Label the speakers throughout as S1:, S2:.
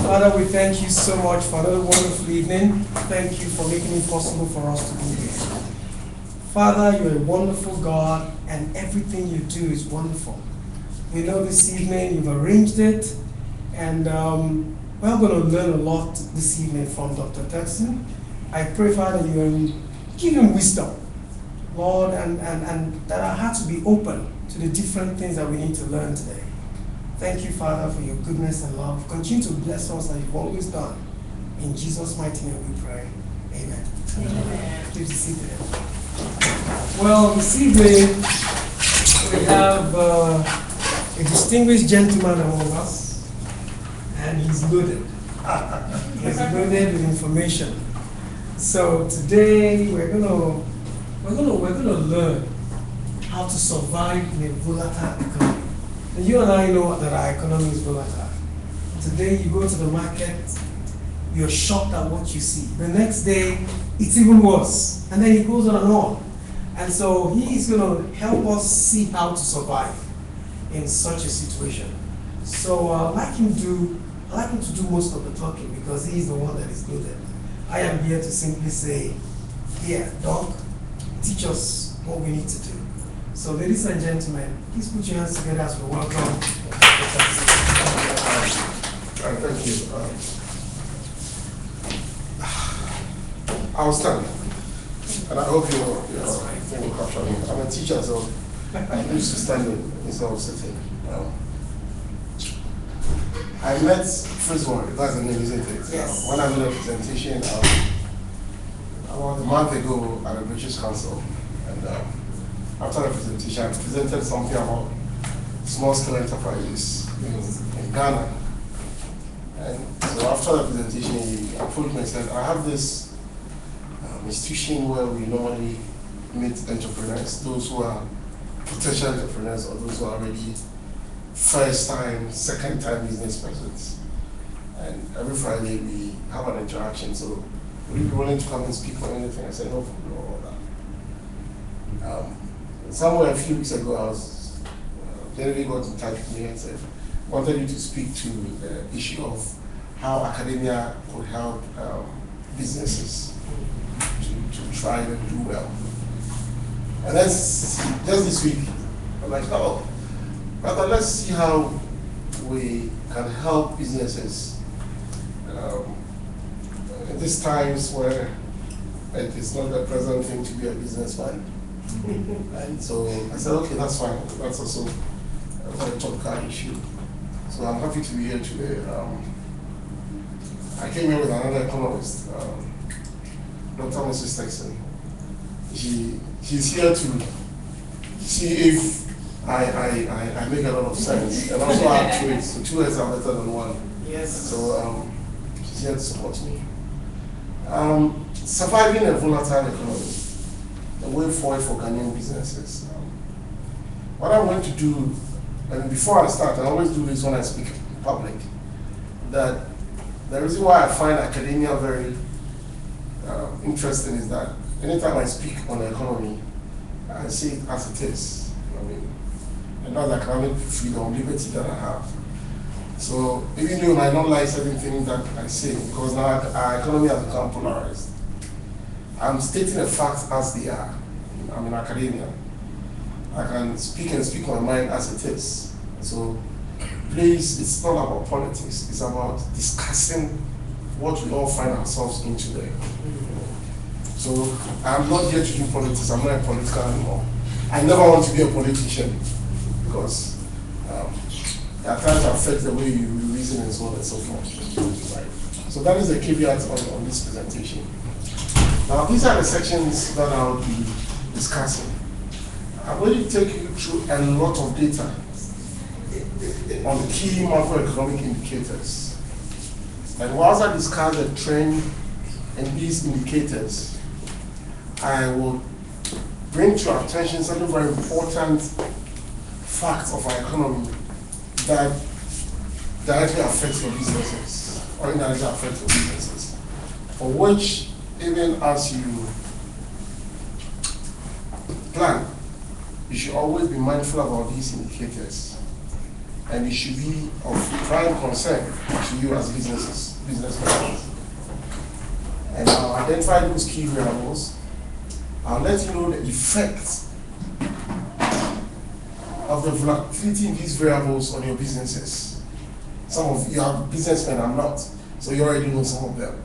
S1: Father, we thank you so much for another wonderful evening. Thank you for making it possible for us to be here. Father, you're a wonderful God, and everything you do is wonderful. We know this evening you've arranged it, and we're going to learn a lot this evening from Dr. Turkson. I pray, Father, you will give him wisdom, Lord, and that our hearts will be open to the different things that we need to learn today. Thank you, Father, for your goodness and love. Continue to bless us like you've always done. In Jesus' mighty name we pray. Amen. Amen. Please be seated. Well, this evening we have a distinguished gentleman among us, and he's loaded. He's loaded with information. So today we're gonna learn how to survive in a volatile economy. And you and I know that our economy is volatile. Today you go to the market, you're shocked at what you see. The next day, it's even worse. And then it goes on and on. And so he's going to help us see how to survive in such a situation. So I'd like him to do most of the talking because he's the one that is loaded. I am here to simply say, here, Doc, teach us what we need to do. So ladies and gentlemen, please put your hands together as we welcome.
S2: Thank you. I'll stand. And I hope you're capturing me. I'm a teacher, so I'm used to standing instead of sitting. I met Frisborn, that's the name, isn't it?
S1: Yes.
S2: When I made a presentation about a month ago at the British Council. And after the presentation, I presented something about small-scale enterprises in Ghana. And so after the presentation, he approached me and said, I have this institution where we normally meet entrepreneurs, those who are potential entrepreneurs or those who are already first-time, second-time business persons. And every Friday we have an interaction. So would you be willing to come and speak on anything? I said, no problem, all that. Somewhere a few weeks ago, I was, Genevieve got in touch with me and said, wanted you to speak to the issue of how academia could help businesses to try and do well. And that's just this week, I'm like, oh, but let's see how we can help businesses in these times where it's not the present thing to be a businessman. And so I said, okay, that's fine. That's also a very topical issue. So I'm happy to be here today. I came here with another economist, Dr. Festus Turkson. She's here to see if I make a lot of sense and also add to it. So two heads are better than one.
S1: Yes.
S2: So she's here to support me. Surviving a volatile economy, the way forward for Ghanaian businesses. What I want to do, and before I start, I always do this when I speak in public, that the reason why I find academia very interesting is that anytime I speak on the economy, I see it as it is. And that's the economic freedom, liberty that I have. So even though you might not like certain things that I say, because now our economy has become polarized, I'm stating the facts as they are. I'm in academia. I can speak my mind as it is. So please, it's not about politics. It's about discussing what we all find ourselves in today. So I'm not here to do politics. I'm not a political anymore. I never want to be a politician because there are times that affect the way you reason and so on and so forth. Right. So that is the caveat on this presentation. Now these are the sections that I'll be discussing. I'm going to take you through a lot of data on the key macroeconomic indicators. And whilst I discuss the trend in these indicators, I will bring to your attention certain very important facts of our economy that directly affects your businesses or indirectly affect your businesses, for which even as you plan, you should always be mindful about these indicators. and it should be of prime concern to you as business partners. And I'll identify those key variables. I'll let you know the effect of the volatility in these variables on your businesses. Some of you are businessmen, I'm not, so you already know some of them.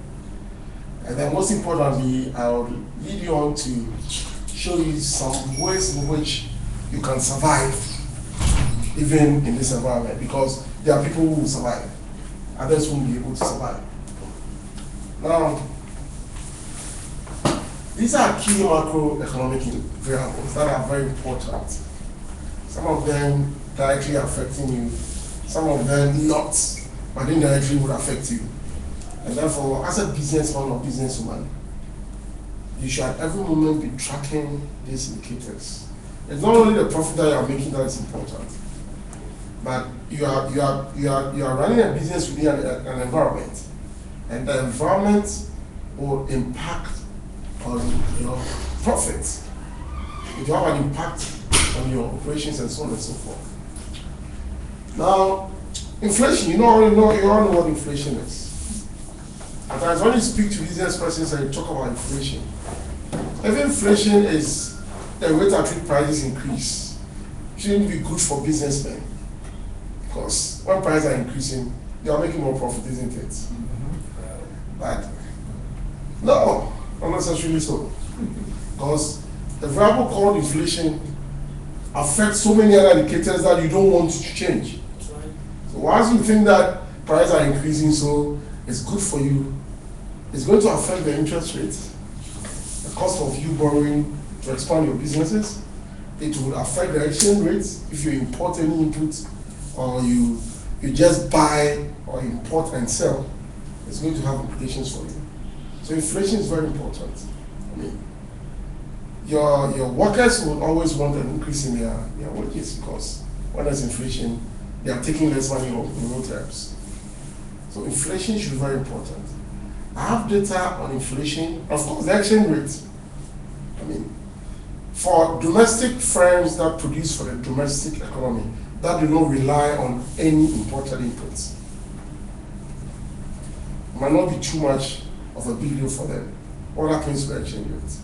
S2: And then most importantly, I'll lead you on to show you some ways in which you can survive even in this environment, because there are people who will survive, others won't be able to survive. Now, these are key macroeconomic variables that are very important. Some of them directly affecting you, some of them not, but indirectly would affect you. And therefore, as a businessman or businesswoman, you should at every moment be tracking these indicators. It's not only the profit that you are making that is important, but you are running a business within an environment, and the environment will impact on your profits. It will have an impact on your operations and so on and so forth. Now, inflation, you all know what inflation is. At times when you speak to business persons and you talk about inflation, if inflation is the rate at which prices increase, it shouldn't be good for businessmen. Because when prices are increasing, they are making more profit, isn't it? But no, not necessarily so. Because the variable called inflation affects so many other indicators that you don't want to change. So once you think that prices are increasing, so it's good for you, it's going to affect the interest rates, the cost of you borrowing to expand your businesses. It will affect the exchange rates if you import any input, or you just buy or import and sell. It's going to have implications for you. So inflation is very important. I mean, your workers will always want an increase in their wages, because when there's inflation, they are taking less money in real terms. So inflation should be very important. I have data on inflation, of course, the exchange rate. I mean, for domestic firms that produce for the domestic economy, that do not rely on any imported inputs, it might not be too much of a big deal for them. All that means to the exchange rate.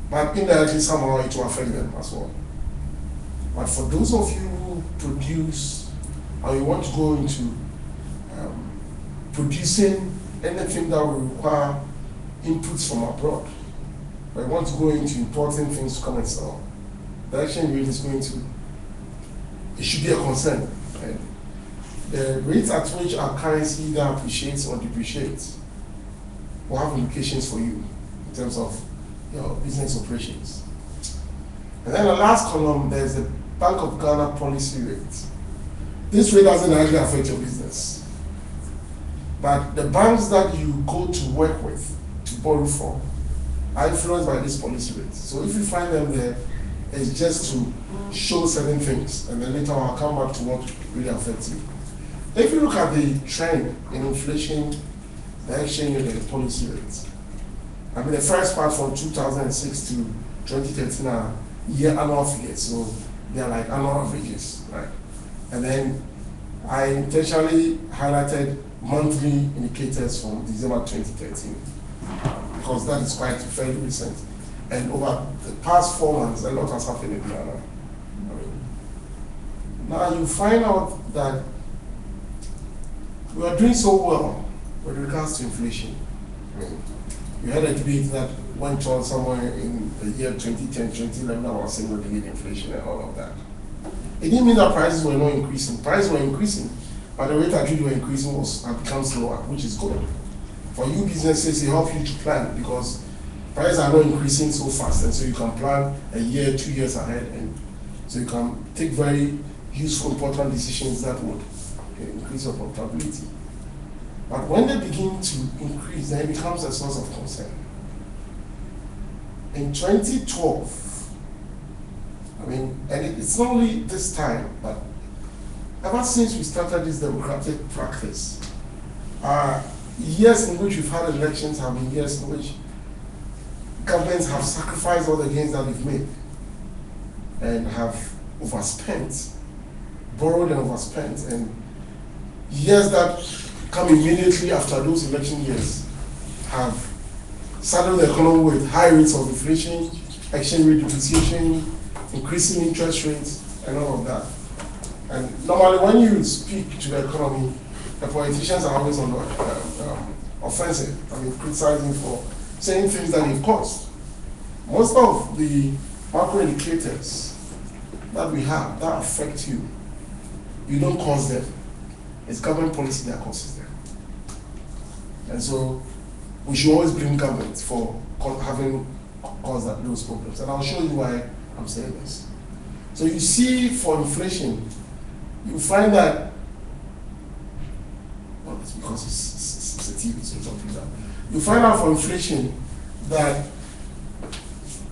S2: But indirectly, somehow it will affect them as well. But for those of you who produce, or you want to go into producing anything that will require inputs from abroad, or you want to go into importing things to come and sell, the exchange rate is going to, it should be a concern. Right? The rate at which our currency either appreciates or depreciates will have implications for you in terms of your business operations. And then the last column, there's the Bank of Ghana policy rate. This rate doesn't actually affect your business. But the banks that you go to work with, to borrow from, are influenced by this policy rate. So if you find them there, it's just to show certain things, and then later I'll come back to what really affects you. If you look at the trend in inflation, the exchange rate, and the policy rates, I mean, the first part from 2006 to 2013 are year annual figures, so they're like annual averages, right? And then I intentionally highlighted monthly indicators from December 2013, because that is quite fairly recent. And over the past 4 months, a lot has happened in Ghana. Now you find out that we are doing so well with regards to inflation. You had a debate that went on somewhere in the year 2010, 2011 about single-digit inflation and all of that. It didn't mean that prices were not increasing. Prices were increasing, but the rate at which they were increasing had become slower, which is good. For you businesses, it helps you to plan, because prices are not increasing so fast, and so you can plan a year, 2 years ahead, and so you can take very useful, important decisions that would increase your profitability. But when they begin to increase, then it becomes a source of concern. In 2012, I mean, and it's not only this time, but ever since we started this democratic practice, years in which we've had elections have been years in which governments have sacrificed all the gains that they've made and have overspent borrowed and overspent, and years that come immediately after those election years have saddled the economy with high rates of inflation, exchange rate depreciation, increasing interest rates, and all of that. And normally when you speak to the economy, the politicians are always on the offensive. I mean, criticizing for saying things that they caused. Most of the macro indicators that we have that affect you, you don't cause them. It's government policy that causes them. And so we should always blame government for having caused those problems. And I'll show you why I'm saying this. So you see, for inflation, you find that, well, it's because it's a TV, so it's something that. You find out for inflation that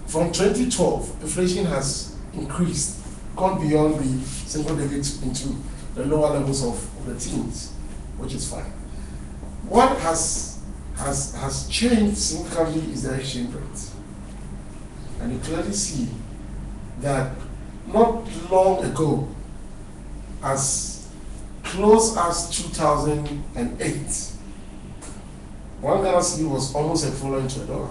S2: from 2012, inflation has increased, gone beyond the single digits into the lower levels of the teens, which is fine. What has changed significantly is the exchange rate. And you clearly see that not long ago, as close as 2008, one Ghana cedi was almost equivalent to $1.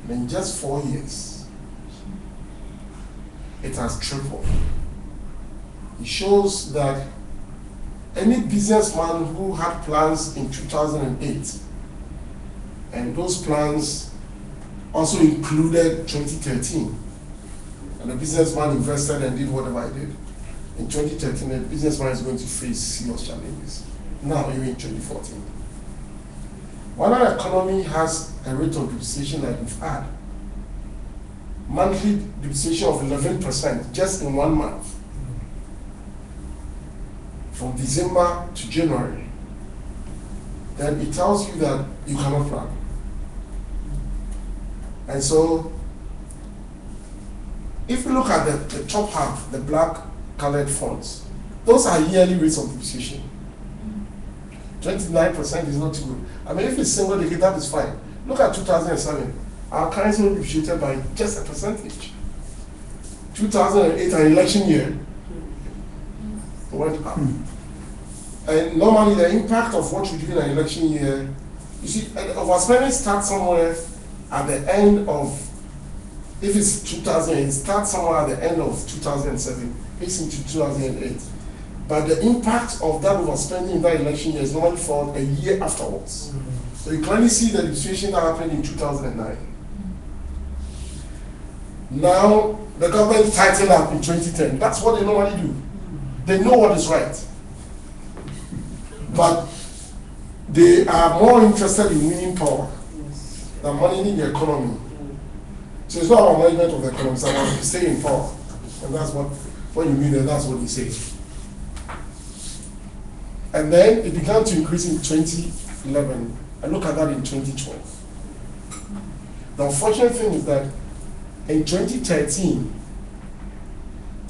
S2: And in just 4 years, it has tripled. It shows that any businessman who had plans in 2008, and those plans also included 2013, and the businessman invested and did whatever he did. In 2013, the businessman is going to face serious challenges. Now, even in 2014. When our economy has a rate of depreciation like we've had, monthly depreciation of 11% just in 1 month, from December to January, then it tells you that you cannot plan. And so, if you look at the top half, the black colored fonts, those are yearly rates of depreciation. 29% is not too good. I mean, if it's single digit, that is fine. Look at 2007. Our currency was depreciated by just a percentage. 2008, an election year, went up. And normally the impact of what you do in an election year, you see, overspending starts somewhere at the end of, if it's 2000, it starts somewhere at the end of 2007, it's into 2008. But the impact of that overspending in that election year is normally for a year afterwards. So you clearly see the depreciation that happened in 2009. Now, the government tightened up in 2010. That's what they normally do. They know what is right. But they are more interested in winning power than managing the economy. So it's not about management of the economy, it's about staying in power. And that's what you mean, and that's what they say. And then it began to increase in 2011. And look at that in 2012. The unfortunate thing is that in 2013,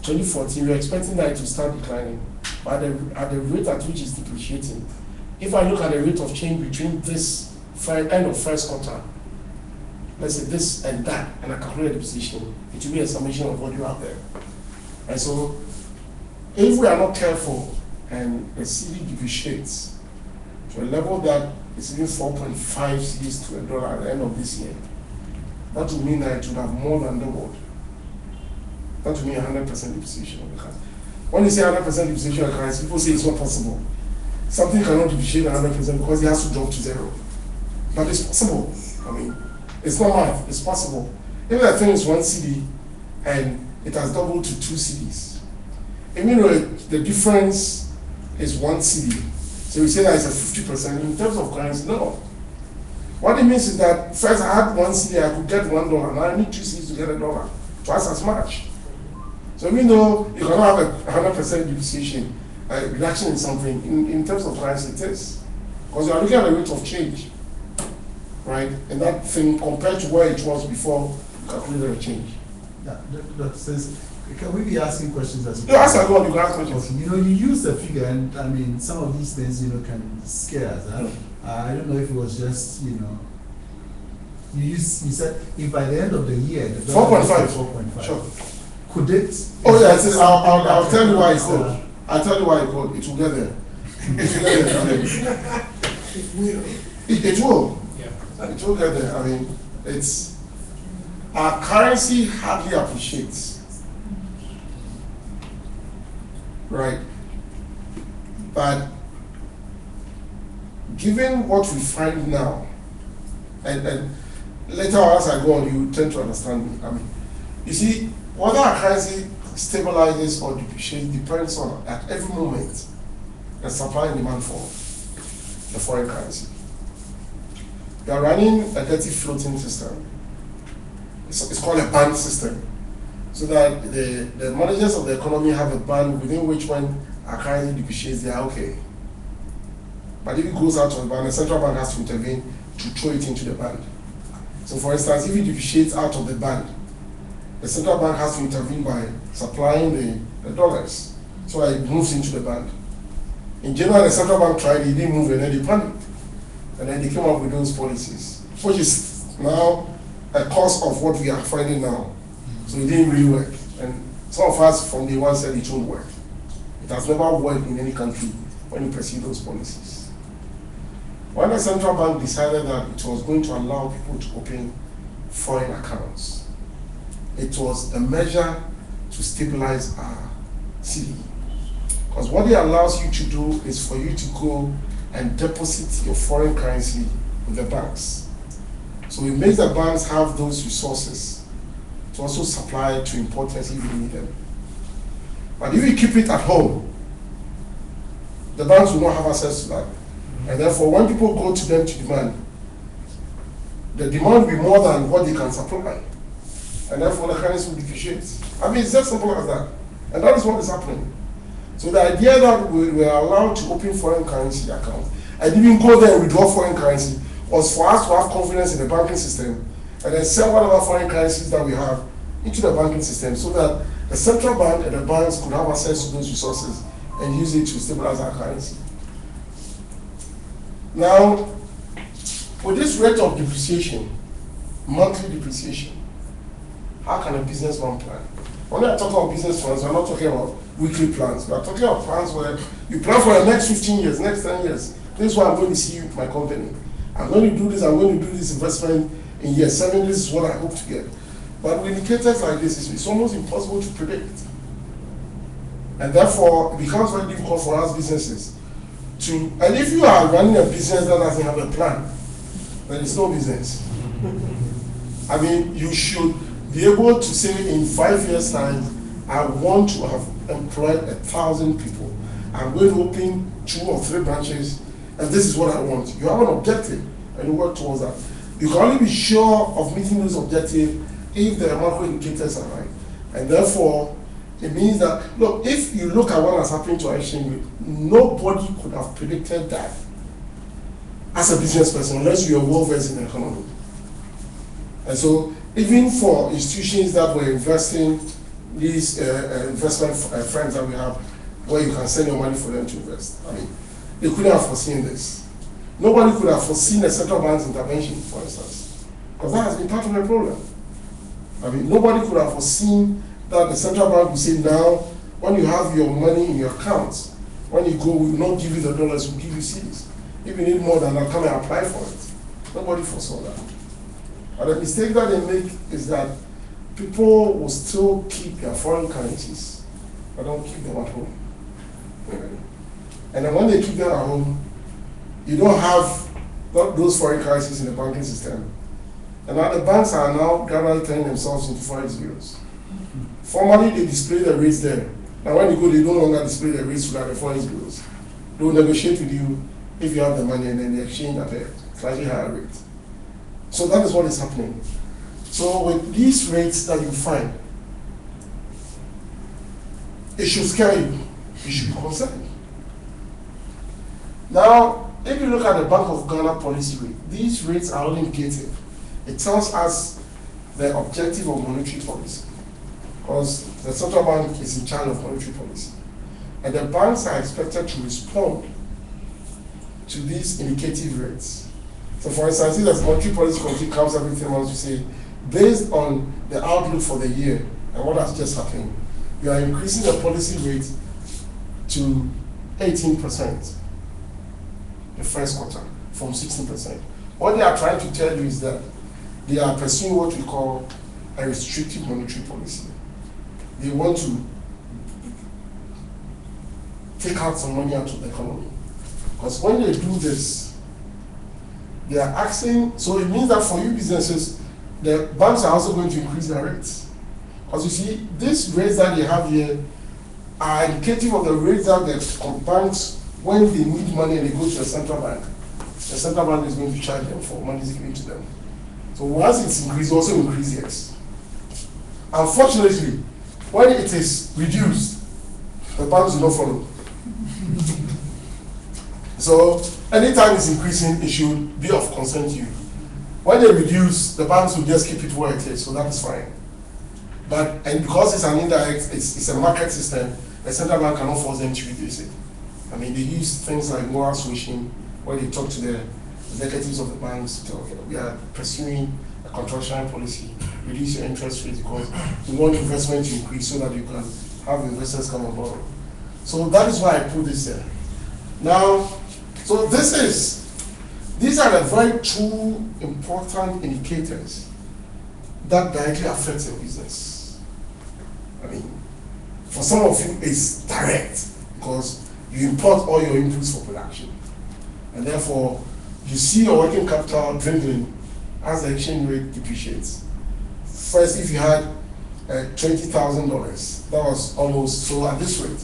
S2: 2014, we are expecting that to start declining. But at the rate at which it's depreciating, if I look at the rate of change between this end of first quarter, let's say this and that, and I calculate the position, it will be a summation of what you have there. And so, if we are not careful and the cedi depreciates to a level that is even 4.5 cedis to $1 at the end of this year, that would mean that it would have more than doubled. That would mean 100% depreciation of the currency. When you say 100% depreciation of the currency, people say it's not possible. Something cannot depreciate 100% because it has to drop to zero. But it's possible. I mean, it's not math, it's possible. If the thing is 1 cedi and it has doubled to 2 cedis, and you know the difference is 1 cedi. So we say that it's a 50%. In terms of currency, no. What it means is that first I had 1 cedi, I could get $1. Now I need 2 cedis to get $1, twice as much. So even though you cannot have a 100% depreciation, a reduction in something, in terms of currency it is. Because you are looking at the rate of change, right? And that thing compared to where it was before you calculated a change.
S3: Yeah, that says, can we be asking questions as
S2: well? Ask God, you can ask questions.
S3: Okay, you use the figure, and I mean, some of these things, can scare us. Huh? I don't know if it was just, you said if by the end of the year, the
S2: 4.5. Sure.
S3: could it?
S2: Oh yes, I'll tell you why it's there. I'll tell you why it will. It will get there. It will get there. I mean, it will.
S1: Yeah.
S2: It will get there. I mean, it's our currency hardly appreciates, right? But given what we find now, and later on as I go on, you tend to understand me. I mean, you see, whether our currency stabilizes or depreciates depends on, at every moment, the supply and demand for the foreign currency. We are running a dirty floating system. It's called a band system. So that the managers of the economy have a band within which when our currency depreciates, they are okay. But if it goes out of the band, the central bank has to intervene to throw it into the band. So for instance, if it depreciates out of the band, the central bank has to intervene by supplying the dollars so that it moves into the band. In January, the central bank tried, it didn't move, and then they panicked. And then they came up with those policies, which is now a cause of what we are finding now. So it didn't really work. And some of us from day one said it won't work. It has never worked in any country when you pursue those policies. When the central bank decided that it was going to allow people to open foreign accounts, it was a measure to stabilize our city. Because what it allows you to do is for you to go and deposit your foreign currency with the banks. So it makes the banks have those resources to also supply to importers if you need them. But if you keep it at home, the banks will not have access to that. And therefore, when people go to them to demand, the demand will be more than what they can supply. And therefore, the currency will depreciate. I mean, it's just simple as that. And that is what is happening. So the idea that we were allowed to open foreign currency accounts and even go there and withdraw foreign currency was for us to have confidence in the banking system and then sell whatever foreign currencies that we have into the banking system so that the central bank and the banks could have access to those resources and use it to stabilize our currency. Now, with this rate of depreciation, monthly depreciation, how can a businessman plan? When we are talking about business plans, we are not talking about weekly plans. We are talking about plans where you plan for the next 15 years, next 10 years. This is what I'm going to see with my company. I'm going to do this, I'm going to do this investment in year 7, this is what I hope to get. But with indicators like this, it's almost impossible to predict. And therefore, it becomes very difficult for us businesses to, and if you are running a business that doesn't have a plan, then it's no business. I mean, you should be able to say in 5 years' time, I want to have employed 1,000 people. I'm going to open 2 or 3 branches, and this is what I want. You have an objective, and you work towards that. You can only be sure of meeting those objectives if the macro indicators are right. And therefore, it means that, look, if you look at what has happened to our exchange rate, nobody could have predicted that as a business person unless you are well versed in the economy. And so, even for institutions that were investing, these investment friends that we have, where you can send your money for them to invest, I mean, they couldn't have foreseen this. Nobody could have foreseen a central bank's intervention, for instance, because that has been part of the problem. I mean, nobody could have foreseen that the central bank will say now, when you have your money in your accounts, when you go, we will not give you the dollars, we'll give you cedis. If you need more than that, come and apply for it. Nobody foresaw that. But the mistake that they make is that people will still keep their foreign currencies, but don't keep them at home. And then when they keep them at home, you don't have those foreign currencies in the banking system. And now the banks are now gradually turning themselves into forex bureaus. Formerly, they display the rates there. Now when you go, they no longer display the rates like the forex bureaus. They will negotiate with you if you have the money, and then they exchange at a slightly higher rate. So that is what is happening. So with these rates that you find, it should scare you. You should be concerned. Now, if you look at the Bank of Ghana policy rate, these rates are all indicative. It tells us the objective of monetary policy, because the central bank is in charge of monetary policy. And the banks are expected to respond to these indicative rates. So for instance, if the monetary policy committee comes every 3 months to say, based on the outlook for the year, And what has just happened? You are increasing the policy rate to 18% the first quarter from 16%. What they are trying to tell you is that they are pursuing what we call a restrictive monetary policy. They want to take out some money out of the economy. Because when they do this, they are asking, so it means that for you businesses, the banks are also going to increase their rates. Because you see, these rates that they have here are indicative of the rates that the banks, when they need money and they go to the central bank is going to charge them for money given to them. So once it's increased, also increase yes. Unfortunately, when it is reduced, the banks do not follow. So anytime it's increasing, it should be of concern to you. When they reduce, the banks will just keep it where it is, so that is fine. And because it's an indirect, it's a market system, the central bank cannot force them to reduce it. I mean, they use things like moral suasion, where they talk to the executives of the banks to tell, we are pursuing a contractionary policy, reduce your interest rates because we want investment to increase so that you can have investors come on board. So that is why I put this there. Now, so these are the very two important indicators that directly affect your business. I mean, for some of you, it's direct because you import all your inputs for production. And therefore, you see your working capital dwindling as the exchange rate depreciates. First, if you had $20,000, that was almost, so at this rate,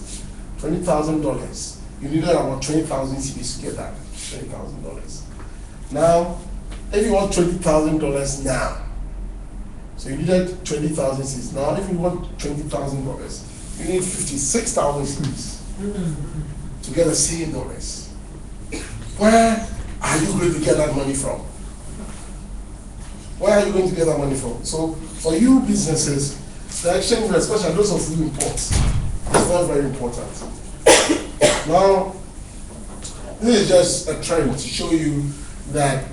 S2: $20,000, you needed about 20,000 cedis to get that $20,000. Now, if you want $20,000 now, so you needed 20,000 cedis. Now, if you want $20,000, you need 56,000 cedis to get the same dollars. Where are you going to get that money from? Where are you going to get that money from? So for you businesses, the exchange rate, especially those of you imports, is very, very important. Now, this is just a trend to show you that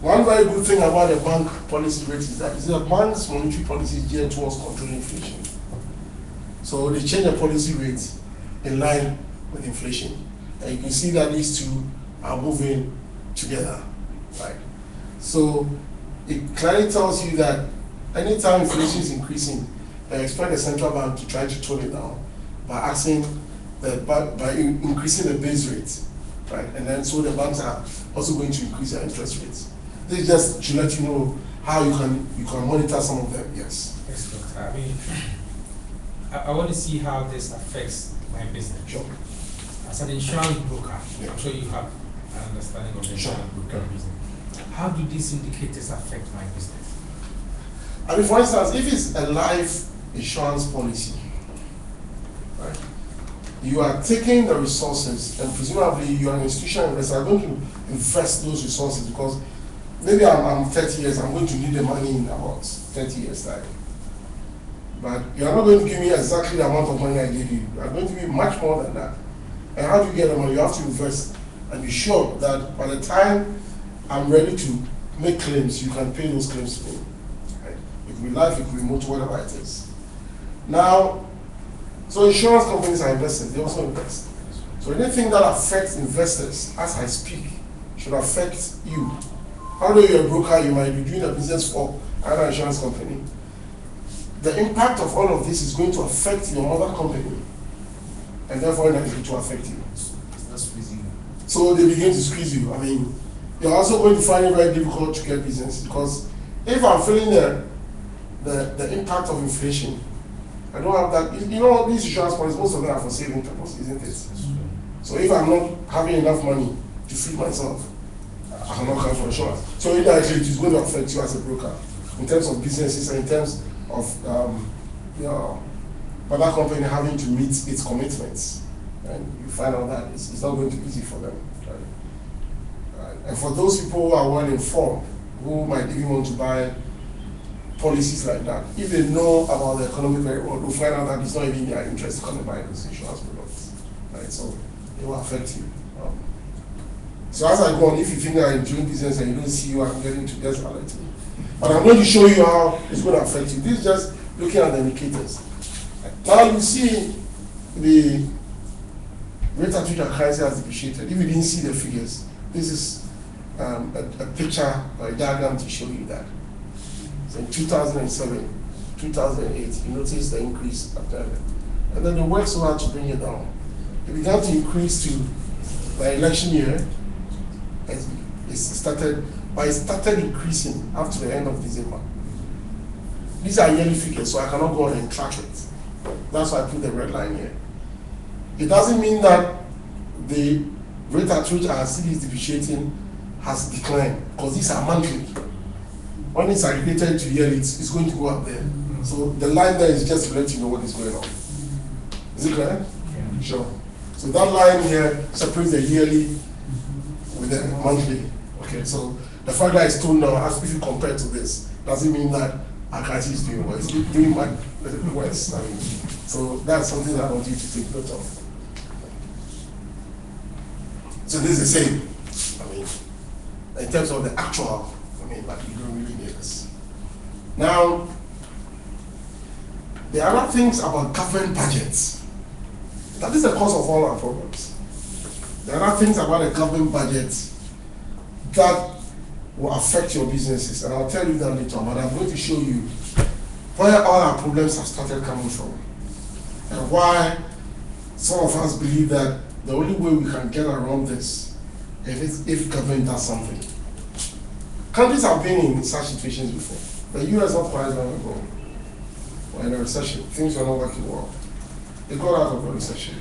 S2: one very good thing about the bank policy rate is that the bank's monetary policy is geared towards controlling inflation. So they change the policy rate in line with inflation. And you can see that these two are moving together, right? So it clearly tells you that anytime inflation is increasing, they expect the central bank to try to tone it down by increasing the base rate, right? And then so the banks are also going to increase their interest rates. This is just to let you know how you can monitor some of them. Yes.
S4: Yes, doctor. I mean, I want to see how this affects my business.
S2: Sure.
S4: As an insurance broker,
S2: Yeah.
S4: I'm sure you have an understanding of the
S2: Sure.
S4: insurance broker business. How do these indicators affect my business?
S2: I mean, for instance, if it's a life insurance policy, right, you are taking the resources and presumably you are an institutional investor, are going to invest those resources because maybe I'm 30 years, I'm going to need the money in about 30 years time. But you are not going to give me exactly the amount of money I gave you. You are going to give me much more than that. And how do you get the money? You have to invest and be sure that by the time I'm ready to make claims, you can pay those claims to me. Right? It could be life, it could be motor, whatever it is. Now, so insurance companies are investors, they also invest. So anything that affects investors, as I speak, should affect you. Although you're a broker, you might be doing a business for another insurance company. The impact of all of this is going to affect your mother company, and therefore it will affect you.
S3: That's squeezing.
S2: So they begin to squeeze you. I mean, you're also going to find it very difficult to get business because if I'm feeling the impact of inflation, I don't have that. You know, these insurance policies, most of them are for saving purpose, isn't it? So if I'm not having enough money to feed myself, I cannot come for insurance. So indirectly, it is going to affect you as a broker in terms of businesses and in terms of your mother company having to meet its commitments. And you find out that it's not going to be easy for them. Right? And for those people who are well informed, who might even want to buy policies like that, if they know about the economy very well, they'll find out that it's not even in their interest to come and buy those insurance products. Right? So it will affect you. So as I go on, if you think that I'm doing business and you don't see what I'm getting to, just alert me. But I'm going to show you how it's going to affect you. This is just looking at the indicators. Now you see the rate at which our currency has depreciated. If you didn't see the figures, this is a picture or a diagram to show you that. So in 2007, 2008, you notice the increase after that. And then they worked so hard to bring it down. It began to increase to the election year. It started increasing up to the end of December. These are yearly figures, so I cannot go on and track it. That's why I put the red line here. It doesn't mean that the rate at which our city is depreciating has declined, because these are monthly. When it's aggregated to yearly, it's going to go up there. So the line there is just to let you know what is going on. Is it clear?
S4: Yeah.
S2: Sure. So that line here separates the yearly with the monthly. Okay, so the fact that it's told now, as if you compare to this, doesn't mean that our currency is doing worse. It's doing much worse. I mean, so that's something that I want you to take note of. So this is the same. I mean, in terms of the actual, but you don't really need this. Now, there are other things about government budgets. That is the cause of all our problems. There are other things about the government budget that will affect your businesses, and I'll tell you that later, but I'm going to show you where all our problems have started coming from, and why some of us believe that the only way we can get around this is if government does something. Countries have been in such situations before. The US not quite long ago were in a recession. Things were not working well. They got out of the recession.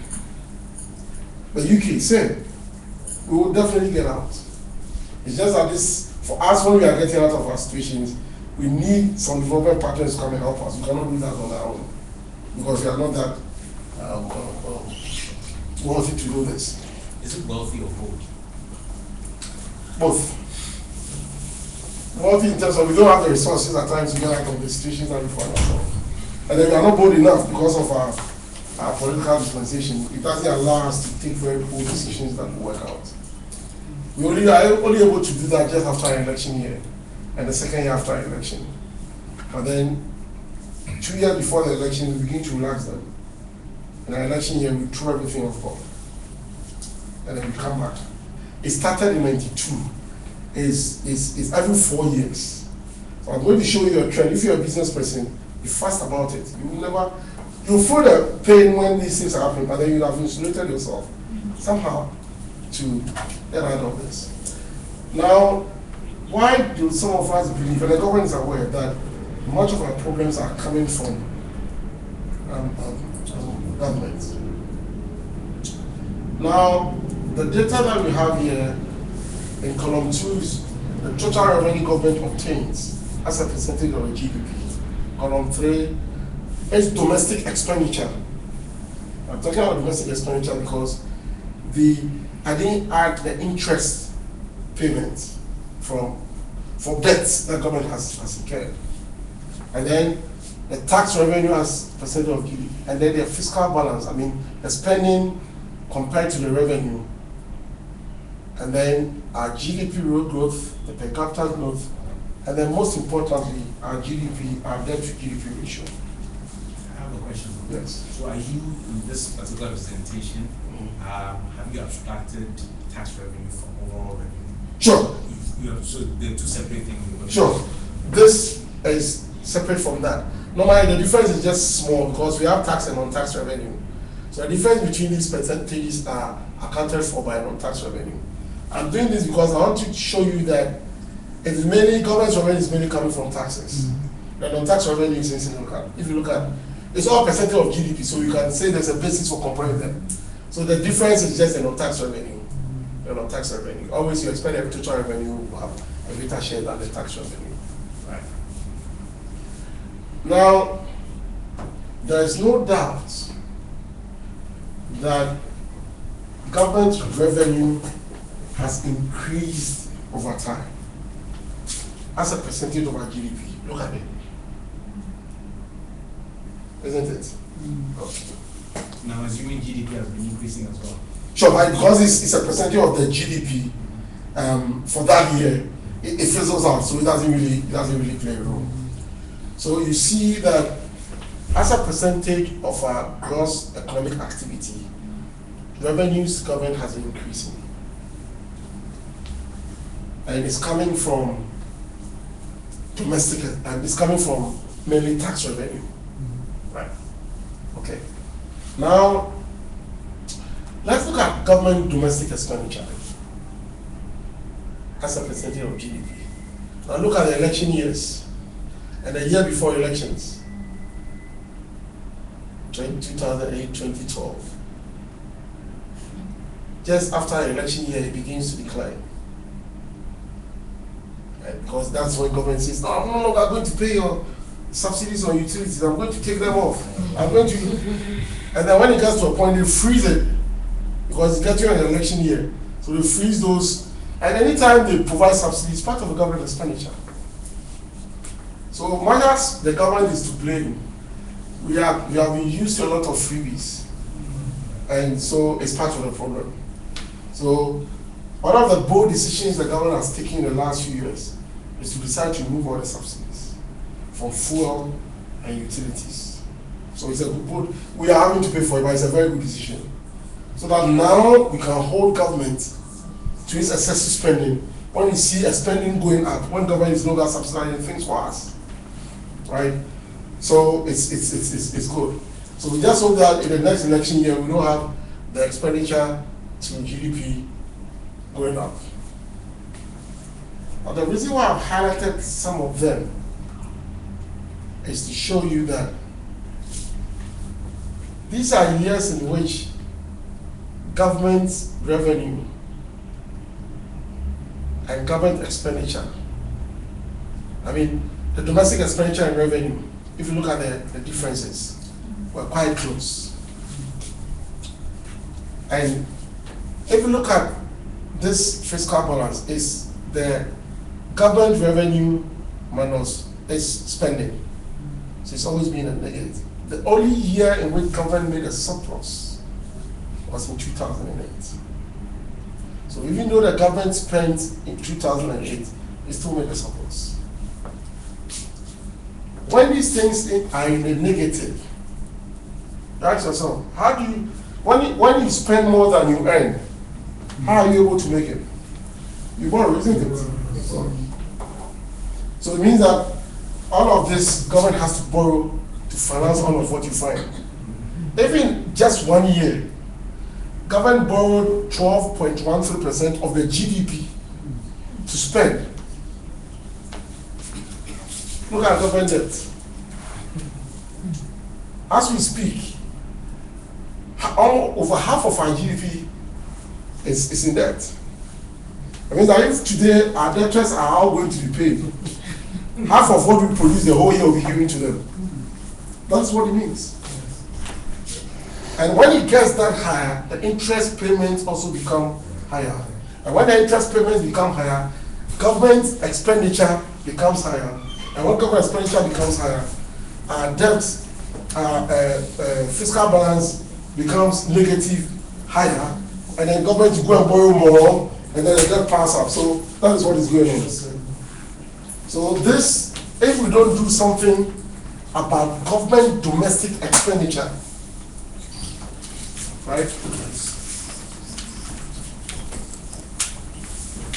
S2: The UK, same. We will definitely get out. It's just that this, for us, when we are getting out of our situations, we need some development partners to come and help us. We cannot do that on our own, because we are not that wealthy to do this.
S5: Is it wealthy or poor?
S2: Both. Wealthy in terms of we don't have the resources at times to get out of the situations that we find ourselves. And then we are not bold enough because of our political dispensation. It doesn't allow us to take very bold decisions that will work out. We are only able to do that just after an election year and the second year after an election. But then 2 years before the election, we begin to relax them. In our election year, we throw everything off board. And then we come back. It started in '92. Is every 4 years. So I'm going to show you a trend. If you're a business person, be fast about it. You'll feel the pain when these things are happening, but then you have insulated yourself somehow to get out of this. Now, why do some of us believe, and the government is aware, that much of our problems are coming from government? Now, the data that we have here in column 2 is the total revenue government obtains as a percentage of the GDP. Column 3 is domestic expenditure. I'm talking about domestic expenditure because I didn't add the interest payments for debts that government has incurred. And then the tax revenue as percentage of GDP. And then the fiscal balance, the spending compared to the revenue. And then our GDP growth, the per capita growth, and then most importantly, our GDP, our debt to GDP ratio.
S5: I have a question.
S2: Yes.
S5: So are you, in this particular presentation, have you abstracted tax revenue from overall revenue?
S2: Sure.
S5: So they're two separate things.
S2: Sure. This is separate from that. Normally, the difference is just small because we have tax and non-tax revenue. So the difference between these percentages are accounted for by non-tax revenue. I'm doing this because I want to show you that it's mainly, government revenue is mainly coming from taxes. Mm-hmm. The non-tax revenue is insignificant. If you look at, it's all percentage of GDP, so you can say there's a basis for comparing them. So the difference is just the non-tax revenue. The non-tax revenue. Always you expect every total revenue will have a greater share than the tax revenue. Right. Now, there is no doubt that government revenue has increased over time as a percentage of our GDP. Look at it. Isn't it? Okay.
S5: Now, assuming GDP has been increasing as well.
S2: Sure, but because it's a percentage of the GDP for that year, it fizzles out, so it doesn't really play a role. So you see that as a percentage of our gross economic activity, revenues government has been increasing. And it's coming from domestic, and it's coming from mainly tax revenue. Right. Okay. Now, let's look at government domestic expenditure as a percentage of GDP. Now look at the election years and the year before elections, 2008, 2012. Just after the election year, it begins to decline. Right? Because that's when government says, no, I'm no longer going to pay your subsidies on utilities, I'm going to take them off. I'm going to, and then when it gets to a point, they freeze it because it's getting an election year. So they freeze those, and anytime they provide subsidies, part of the government expenditure. So much as the government is to blame, we have been used to a lot of freebies, and so it's part of the problem. So one of the bold decisions the government has taken in the last few years is to decide to remove all the subsidies from fuel and utilities. So it's a good, we are having to pay for it, but it's a very good decision. So that now we can hold government to its excessive spending when you see a spending going up, when government is no longer subsidizing things for us. Right? So it's good. So we just hope that in the next election year we don't have the expenditure to GDP going up. But the reason why I've highlighted some of them is to show you that these are years in which government revenue and government expenditure, I mean, the domestic expenditure and revenue, if you look at the differences, were quite close. And if you look at this fiscal balance, is the government revenue minus its spending. So it's always been a negative. The only year in which government made a surplus was in 2008. So even though the government spent in 2008, it still made a surplus. When these things are in the negative, you ask yourself, how do you, when you spend more than you earn, how are you able to make it? You borrow, isn't it? So it means that all of this, government has to borrow to finance all of what you find. Even just 1 year, government borrowed 12.13% of the GDP to spend. Look at government debt. As we speak, over half of our GDP is in debt. It means that if today our debtors are all going to be paid, half of what we produce the whole year will be given to them. That's what it means. And when it gets that higher, the interest payments also become higher. And when the interest payments become higher, government expenditure becomes higher. And when government expenditure becomes higher, our debt, fiscal balance becomes negative, higher, and then government will go and borrow more, and then the debt piles up. So that is what is going on. So this, if we don't do something about government domestic expenditure, right?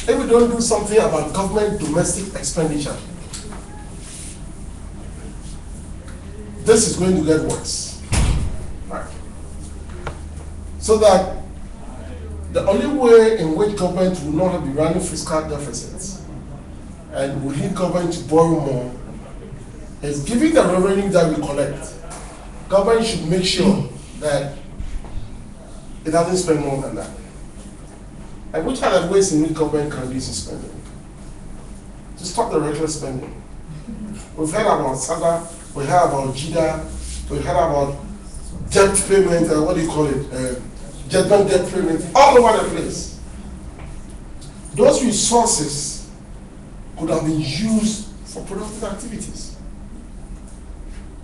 S2: If we don't do something about government domestic expenditure, this is going to get worse. Right? So that the only way in which government will not be running fiscal deficits and will lead government to borrow more is giving the revenue that we collect. Government should make sure that it doesn't spend more than that. And which are the ways in which government can reduce its spending? To stop the reckless spending. We've heard about SADA, we heard about JIDA, we heard about debt payment, what do you call it? Judgment debt payment, all over the place. Those resources could have been used for productive activities.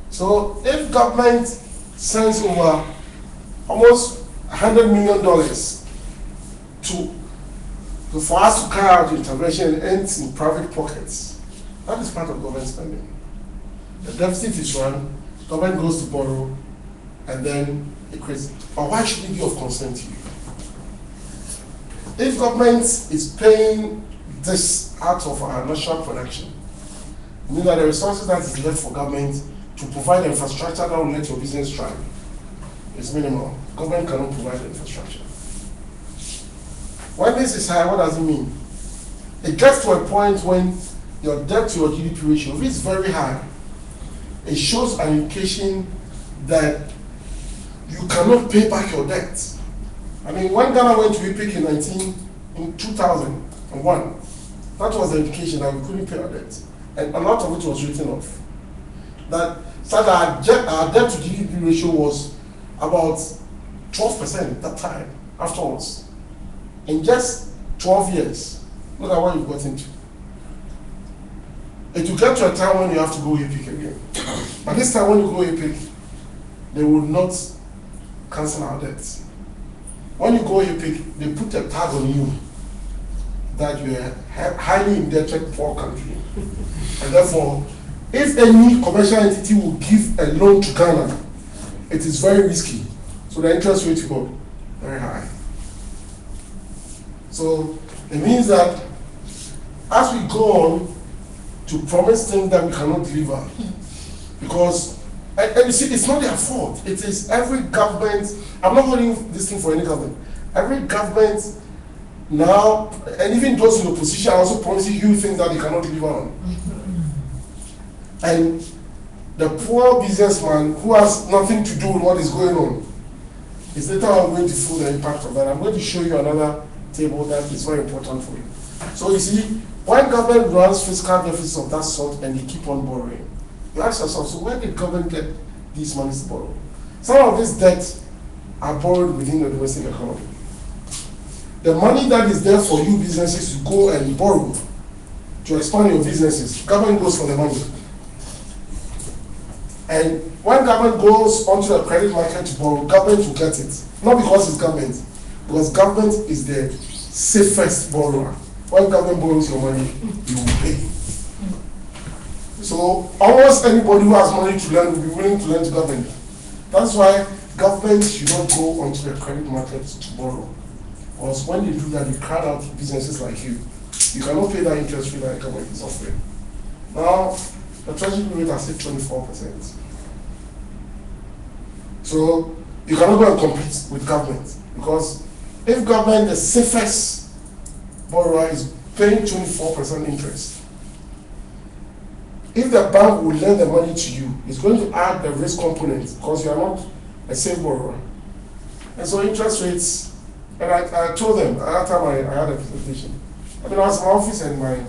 S2: So if government sends over almost $100 million for us to carry out the intervention and ends in private pockets, that is part of government spending. The deficit is run, government goes to borrow, and then it creates. But why should it be of concern to you? If government is paying this out of our national production, meaning that the resources that is left for government to provide the infrastructure that will let your business thrive is minimal. Government cannot provide the infrastructure. When this is high, what does it mean? It gets to a point when your debt to your GDP ratio, if it's very high, it shows an indication that you cannot pay back your debt. I mean, when Ghana went to EPIC in 2001, that was the indication that we couldn't pay our debt. And a lot of it was written off. So our debt to GDP ratio was about 12% at that time, afterwards. In just 12 years, look at what you've got into. It will get to a time when you have to go EPIC again. But this time when you go EPIC, they will not cancel our debts. When you go EPIC, they put a tag on you that you are highly indebted poor country. And therefore, if any commercial entity will give a loan to Ghana, it is very risky. So the interest rate will go very high. So it means that as we go on to promise things that we cannot deliver, because, and you see, it's not their fault. It is every government. I'm not holding this thing for any government. Every government now, and even those in opposition, are also promising you things that they cannot deliver on. And the poor businessman who has nothing to do with what is going on is later on going to feel the impact of that. I'm going to show you another table that is very important for you. So you see, when government runs fiscal deficits of that sort and they keep on borrowing, you ask yourself, so where did government get these monies to borrow? Some of these debts are borrowed within the domestic economy. The money that is there for you businesses to go and borrow to expand your businesses, government goes for the money. And when government goes onto the credit market to borrow, government will get it. Not because it's government, because government is the safest borrower. When government borrows your money, you will pay. So almost anybody who has money to lend will be willing to lend to government. That's why government should not go onto the credit market to borrow. Because when they do that, they crowd out businesses like you. You cannot pay that interest rate that the government is offering. Now, the treasury rate has hit 24%. So you cannot go and compete with government, because if government, the safest borrower, is paying 24% interest, if the bank will lend the money to you, it's going to add the risk component because you are not a safe borrower. And so interest rates, and I told them at that time I had a presentation. I mean, I was in my office and my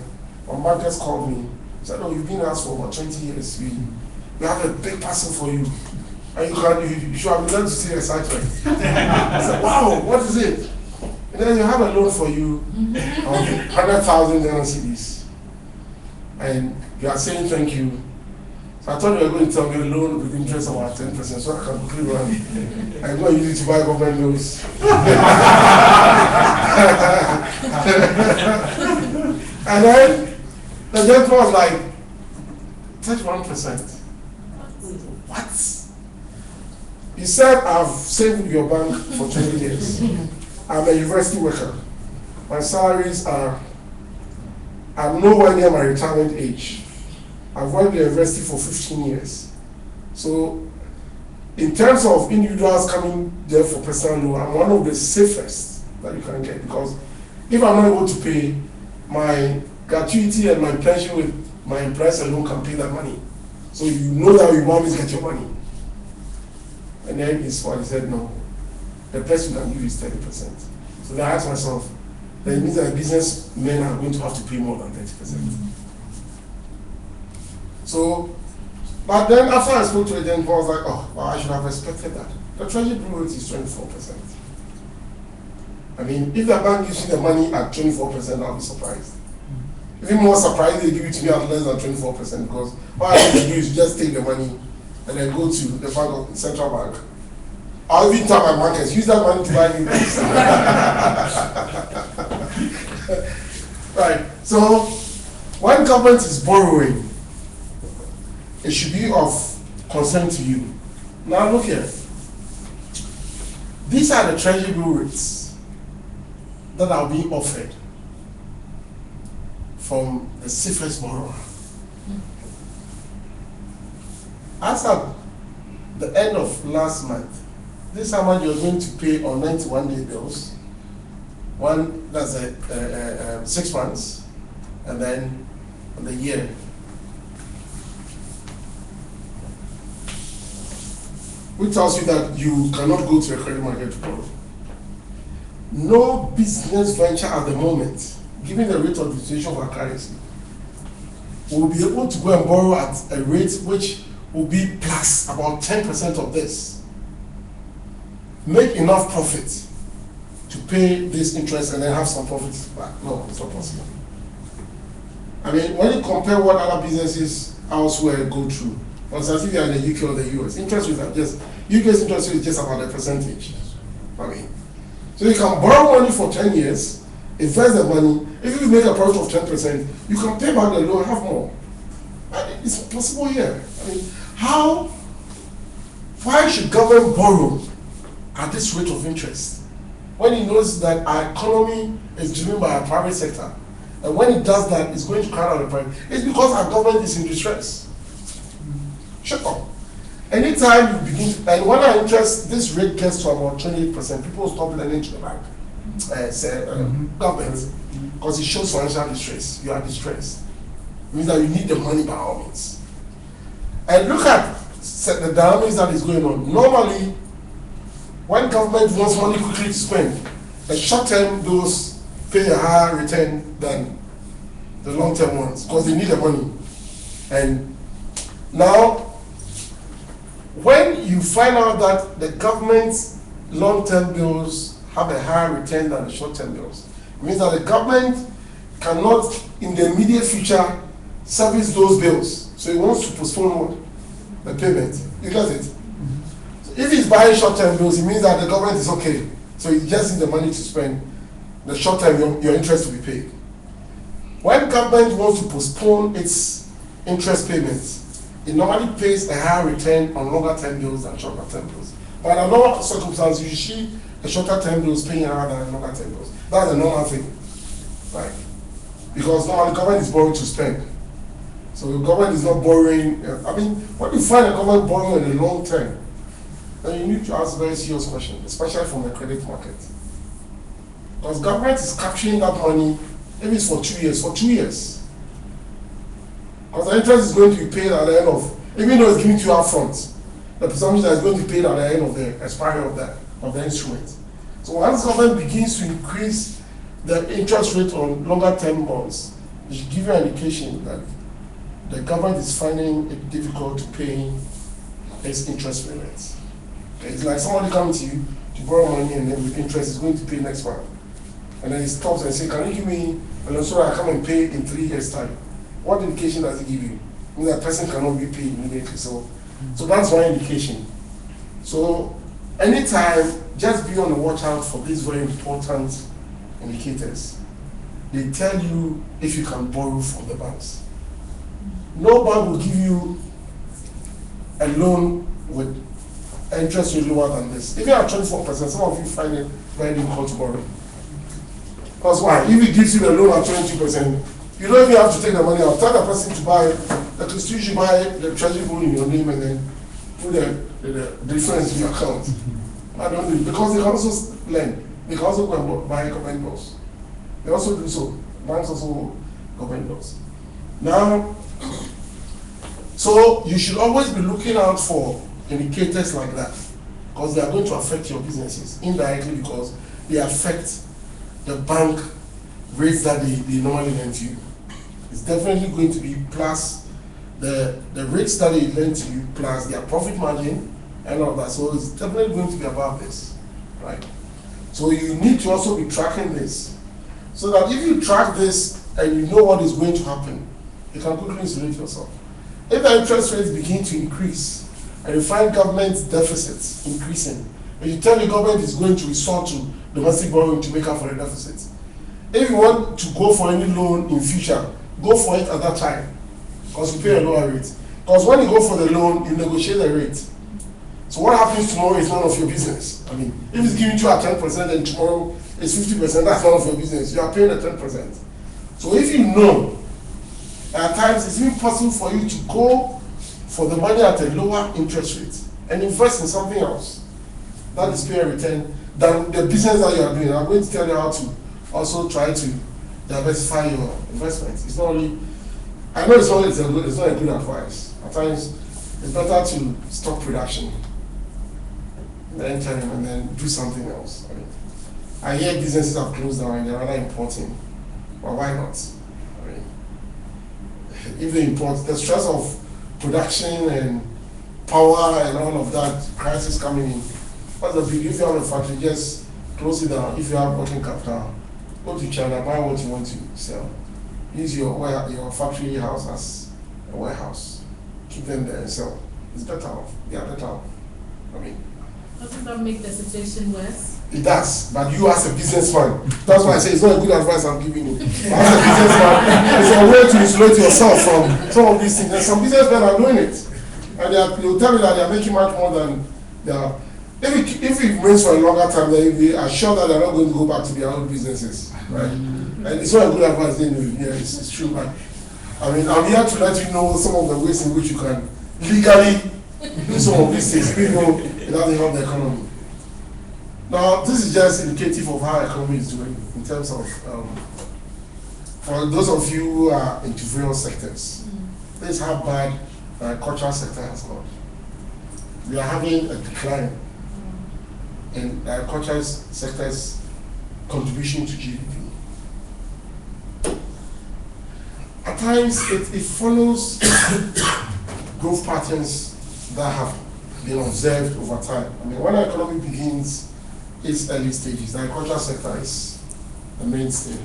S2: bankers called me. He said, "Oh, you've been asked for about 20 years. We have a big person for you. And you should have learned to see excitement." I said, "Wow, what is it?" And then you have a loan for you of 100,000 Ghana cedis. And you are saying thank you. So I thought you were going to tell me a loan with interest of about 10%, so I can quickly run. I'm going to use it to buy government loans. And then the debt was like 31%. What? You said I've saved with your bank for 20 years. I'm a university worker. My salaries are nowhere near my retirement age. I've worked in the university for 15 years. So in terms of individuals coming there for personal loan, I'm one of the safest that you can get, because if I'm not able to pay, my gratuity and my pension with my employers alone can pay that money. So you know that you always get your money. And then it's what he said, no, the best you can give is 30%. So then I asked myself, then it means that businessmen are going to have to pay more than 30%. So, but then after I spoke to it, then I was like, oh, well, I should have expected that. The treasury bill rate is 24%. I mean, if the bank gives you the money at 24%, I'll be surprised. Even more surprised they give it to me at less than 24%, because what I have to do is just take the money and then go to the bank, central bank. I'll even tell my bankers, use that money to buy me things. Right. So when government is borrowing, it should be of concern to you. Now look here. These are the treasury bill rates that are being offered from the safest borrower. As at the end of last month, this is how much you're going to pay on 91-day bills. One, that's 6 months, and then the year. Which tells you that you cannot go to a credit market to borrow. No business venture at the moment, given the rate of depreciation of our currency, will be able to go and borrow at a rate which will be plus about 10% of this. Make enough profit to pay this interest and then have some profits back. No, it's not possible. I mean, when you compare what other businesses elsewhere go through, for instance, if you're in the UK or the US, interest rates are just, UK's interest rate is just about a percentage. I mean, so you can borrow money for 10 years, invest the money. If you make a profit of 10%, you can pay back the loan and have more. And it's possible here. I mean, why should government borrow at this rate of interest when it knows that our economy is driven by our private sector? And when it does that, it's going to crowd out the private. It's because our government is in distress. Shut up. Anytime you begin, and when our interest, this rate gets to about 28%, people stop lending to the bank, government, because it shows financial distress. You are distressed. It means that you need the money by all means. And look at the dynamics that is going on. Normally, when government wants money quickly to spend, the short-term bills pay a higher return than the long-term ones because they need the money. And now, when you find out that the government's long-term bills have a higher return than the short-term bills, it means that the government cannot, in the immediate future, service those bills. So it wants to postpone what? The payment. You get it? So if he's buying short-term bills, it means that the government is okay. So he just needs the money to spend. The short-term, your interest will be paid. When government wants to postpone its interest payments, it normally pays a higher return on longer-term bills than shorter-term bills. But in normal circumstances, you see the shorter-term bills paying higher than longer-term bills. That's a normal thing, right? Because normally government is borrowing to spend. So the government is not borrowing. I mean, when you find a government borrowing in the long term, then you need to ask a very serious question, especially from the credit market. Because government is capturing that money, maybe it's for 2 years, Because the interest is going to be paid at the end of, even though it's given to you up front, the presumption that it's going to be paid at the end of the expiry of the instrument. So once government begins to increase the interest rate on longer term bonds, it should give you an indication that the government is finding it difficult to pay its interest payments. Okay? It's like somebody coming to you to borrow money and then with interest is going to pay next month. And then he stops and says, can you give me a loan so that I come and pay in 3 years' time? What indication does it give you? I mean, that person cannot be paid immediately. So that's one indication. So anytime, just be on the watch out for these very important indicators. They tell you if you can borrow from the banks. No bank will give you a loan with interest rate lower than this. If you are 24%, some of you find it very difficult to borrow. That's why, if it gives you a loan at 22%, you don't even have to take the money out. Tell the person to buy, that you should buy the treasury bill in your name and then put the difference in your account. I don't do it because they can also lend. They can also go and buy government bills. They also do so. Banks also government bills. Now, so you should always be looking out for indicators like that because they are going to affect your businesses indirectly because they affect the bank rates that they normally lend to you. It's definitely going to be plus the rates that they lend to you plus their profit margin and all that. So it's definitely going to be above this, right? So you need to also be tracking this so that if you track this and you know what is going to happen, you can quickly insulate yourself. If the interest rates begin to increase and you find government deficits increasing, and you tell the government is going to resort to domestic borrowing to make up for the deficit, if you want to go for any loan in future, go for it at that time because you pay a lower rate. Because when you go for the loan, you negotiate the rate. So what happens tomorrow is none of your business. I mean, if it's giving you at 10% and tomorrow it's 50%, that's none of your business. You are paying the 10%. So if you know, at times it's even possible for you to go for the money at a lower interest rate and invest in something else that is paying a return than the business that you are doing. I'm going to tell you how to also try to diversify your investments. It's not only, I know it's not a good advice. At times it's better to stop production in the interim and then do something else. I mean, I hear businesses have closed down and they're rather importing. Well, why not? I mean, if they import, the stress of production and power and all of that crisis coming in, what's the big? If you have a factory, just close it down. If you have working capital, go to China, buy what you want to sell. Use your factory house as a warehouse. Keep them there and sell. It's better off. They are better off. I mean,
S6: doesn't that make the situation worse?
S2: it does, but you as a businessman, that's why I say it's not a good advice I'm giving you. As a businessman, it's a way to insulate yourself from some of these things. And some businessmen are doing it. And they'll tell you that they are making much more than they are. If it remains for a longer time, they are sure that they're not going to go back to their own businesses. Right? And it's not a good advice, it's true. But I mean, I'm here to let you know some of the ways in which you can legally do some of these things, even though it doesn't help the economy. Now, this is just indicative of how the economy is doing in terms of, for those of you who are into various sectors, this is how bad the cultural sector has gone. We are having a decline in the cultural sector's contribution to GDP. At times, it follows growth patterns that have been observed over time. I mean, when the economy begins its early stages, the agricultural sector is the mainstay.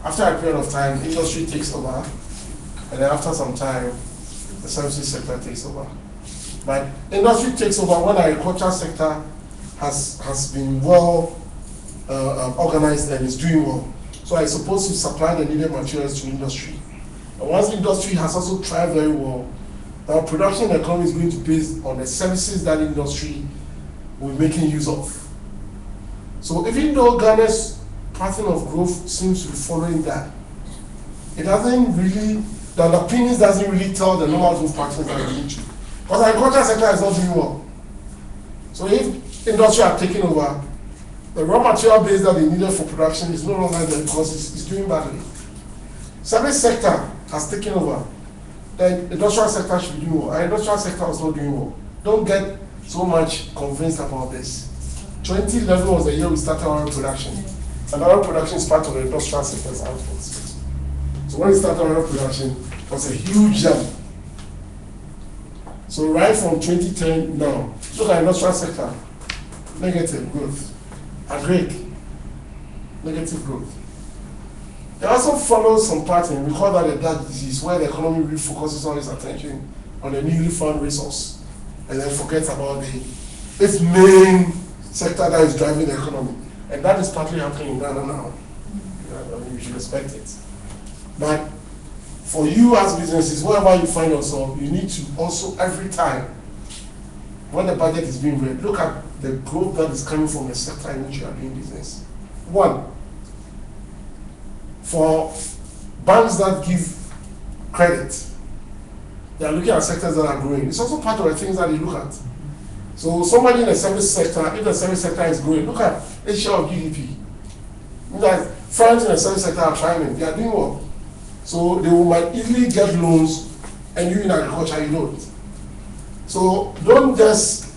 S2: After a period of time, industry takes over, and then after some time, the services sector takes over. But industry takes over when the agricultural sector has been well organized and is doing well. So it's supposed to supply the needed materials to industry. And once industry has also thrived very well, our production economy is going to be based on the services that industry will be making use of. So even though Ghana's pattern of growth seems to be following that, it doesn't really, the opinions doesn't really tell the normal growth patterns that we need to. Because the agricultural sector is not doing well. So if industry are taking over, the raw material base that they needed for production is no longer there because it's doing badly. Service sector has taken over. The industrial sector should be doing well. Our industrial sector was not doing well. Don't get so much convinced about this. 2011 was the year we started our production. And our production is part of the industrial sector's output. So when we started our production, it was a huge jump. So right from 2010 now, look at industrial sector, negative growth. Agric, negative growth. It also follows some pattern. We call that a dark disease, where the economy really focuses all its attention on the newly found resource and then forgets about its main sector that is driving the economy. And that is partly happening in Ghana now. I mean, you should respect it. But for you as businesses, wherever you find yourself, you need to also, every time, when the budget is being read, look at the growth that is coming from the sector in which you are doing business. One, for banks that give credit, they are looking at sectors that are growing. It's also part of the things that they look at. So somebody in the service sector, if the service sector is growing, look at its share of GDP. That firms in the service sector are thriving, they are doing well. So they might easily get loans, and you in agriculture, you don't. So don't just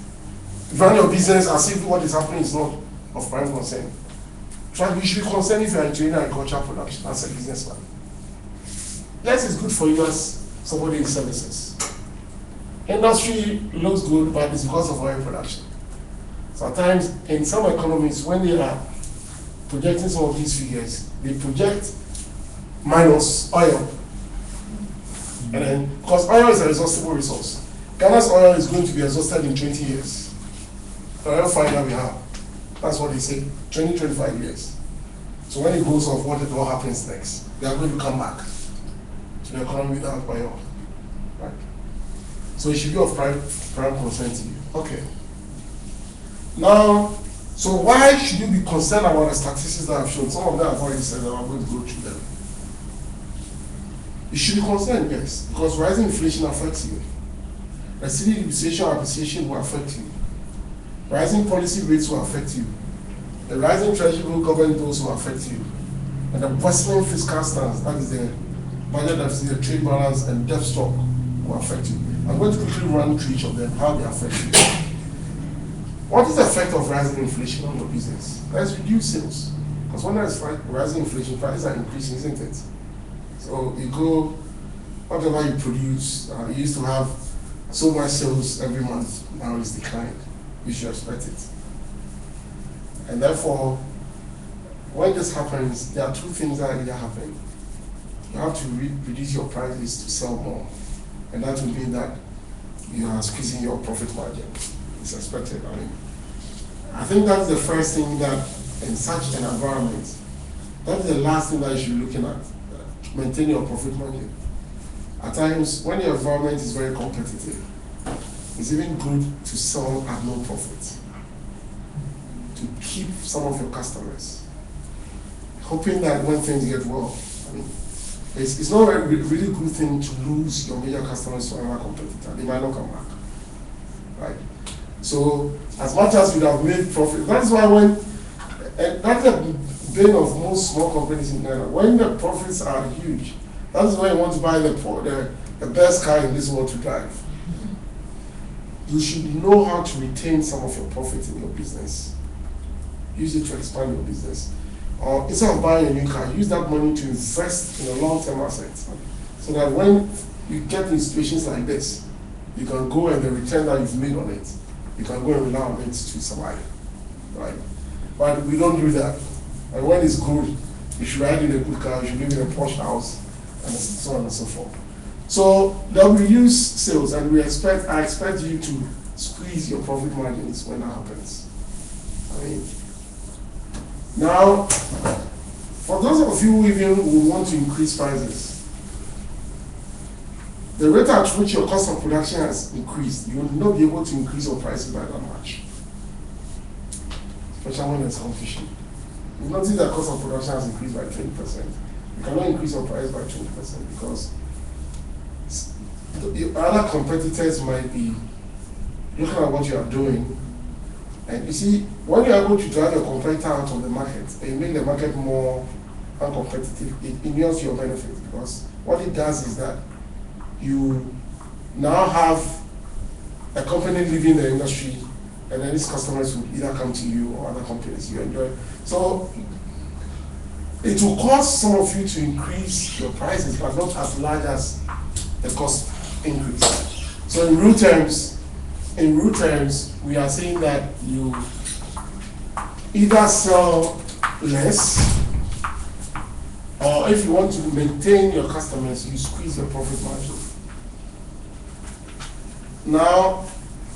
S2: run your business as if what is happening is not of prime concern. You should be concerned if you are doing agricultural production as a businessman. Yes, it's good for you as somebody in services. Industry looks good, but it's because of oil production. Sometimes in some economies, when they are projecting some of these figures, they project minus oil. And then, because oil is an exhaustible resource. Ghana's oil is going to be exhausted in 20 years. The oil find that we have. That's what they say, 20, 25 years. So when it goes off, what happens next? They are going to come back to the economy without oil. Right? So it should be of prime concern to you. Okay. Now, so why should you be concerned about the statistics that I've shown? Some of them I've already said that I'm going to go through them. You should be concerned, yes, because rising inflation affects you. The city depreciation or appreciation will affect you. Rising policy rates will affect you. The rising treasury bill government bills will affect you. And the worsening fiscal stance, that is the budget deficit, the trade balance, and debt stock will affect you. I'm going to quickly run through each of them, how they affect you. What is the effect of rising inflation on your business? Let's reduce sales. Because when there's rising inflation, prices are increasing, isn't it? So you go, whatever you produce, you used to have so much sales every month, now it's declined. You should expect it. And therefore, when this happens, there are two things that either happen. You have to reduce your prices to sell more. And that will mean that you are squeezing your profit margin. It's expected. I think that's the first thing that in such an environment, that's the last thing that you should be looking at. Maintain your profit margin. At times, when your environment is very competitive, it's even good to sell at no profit, to keep some of your customers, hoping that when things get well, it's not a really good thing to lose your major customers to another competitor. They might not come back, right? So, as much as you have made profit, that's why that's the bane of most small companies in Ghana. When the profits are huge, that's why you want to buy the best car in this world to drive. You should know how to retain some of your profit in your business. Use it to expand your business. Or instead of buying a new car, use that money to invest in a long-term asset. So that when you get in situations like this, you can go and the return that you've made on it, you can go and rely on it to survive. Right? But we don't do that. And when it's good, you should ride in a good car, you should live in a posh house, and so on and so forth. So they'll reduce sales, and I expect you to squeeze your profit margins when that happens. Now, for those of you who even would want to increase prices, the rate at which your cost of production has increased, you will not be able to increase your prices by that much. Especially when there's competition. You notice that cost of production has increased by 20%. You cannot increase your price by 20% because the other competitors might be looking at what you are doing. And you see, when you are able to drive your competitor out of the market and you make the market more uncompetitive, it inures your benefit, because what it does is that you now have a company leaving the industry, and then these customers will either come to you or other companies you enjoy. So it will cause some of you to increase your prices, but not as large as the cost increase. So in real terms, we are saying that you either sell less, or if you want to maintain your customers, you squeeze your profit margin. Now,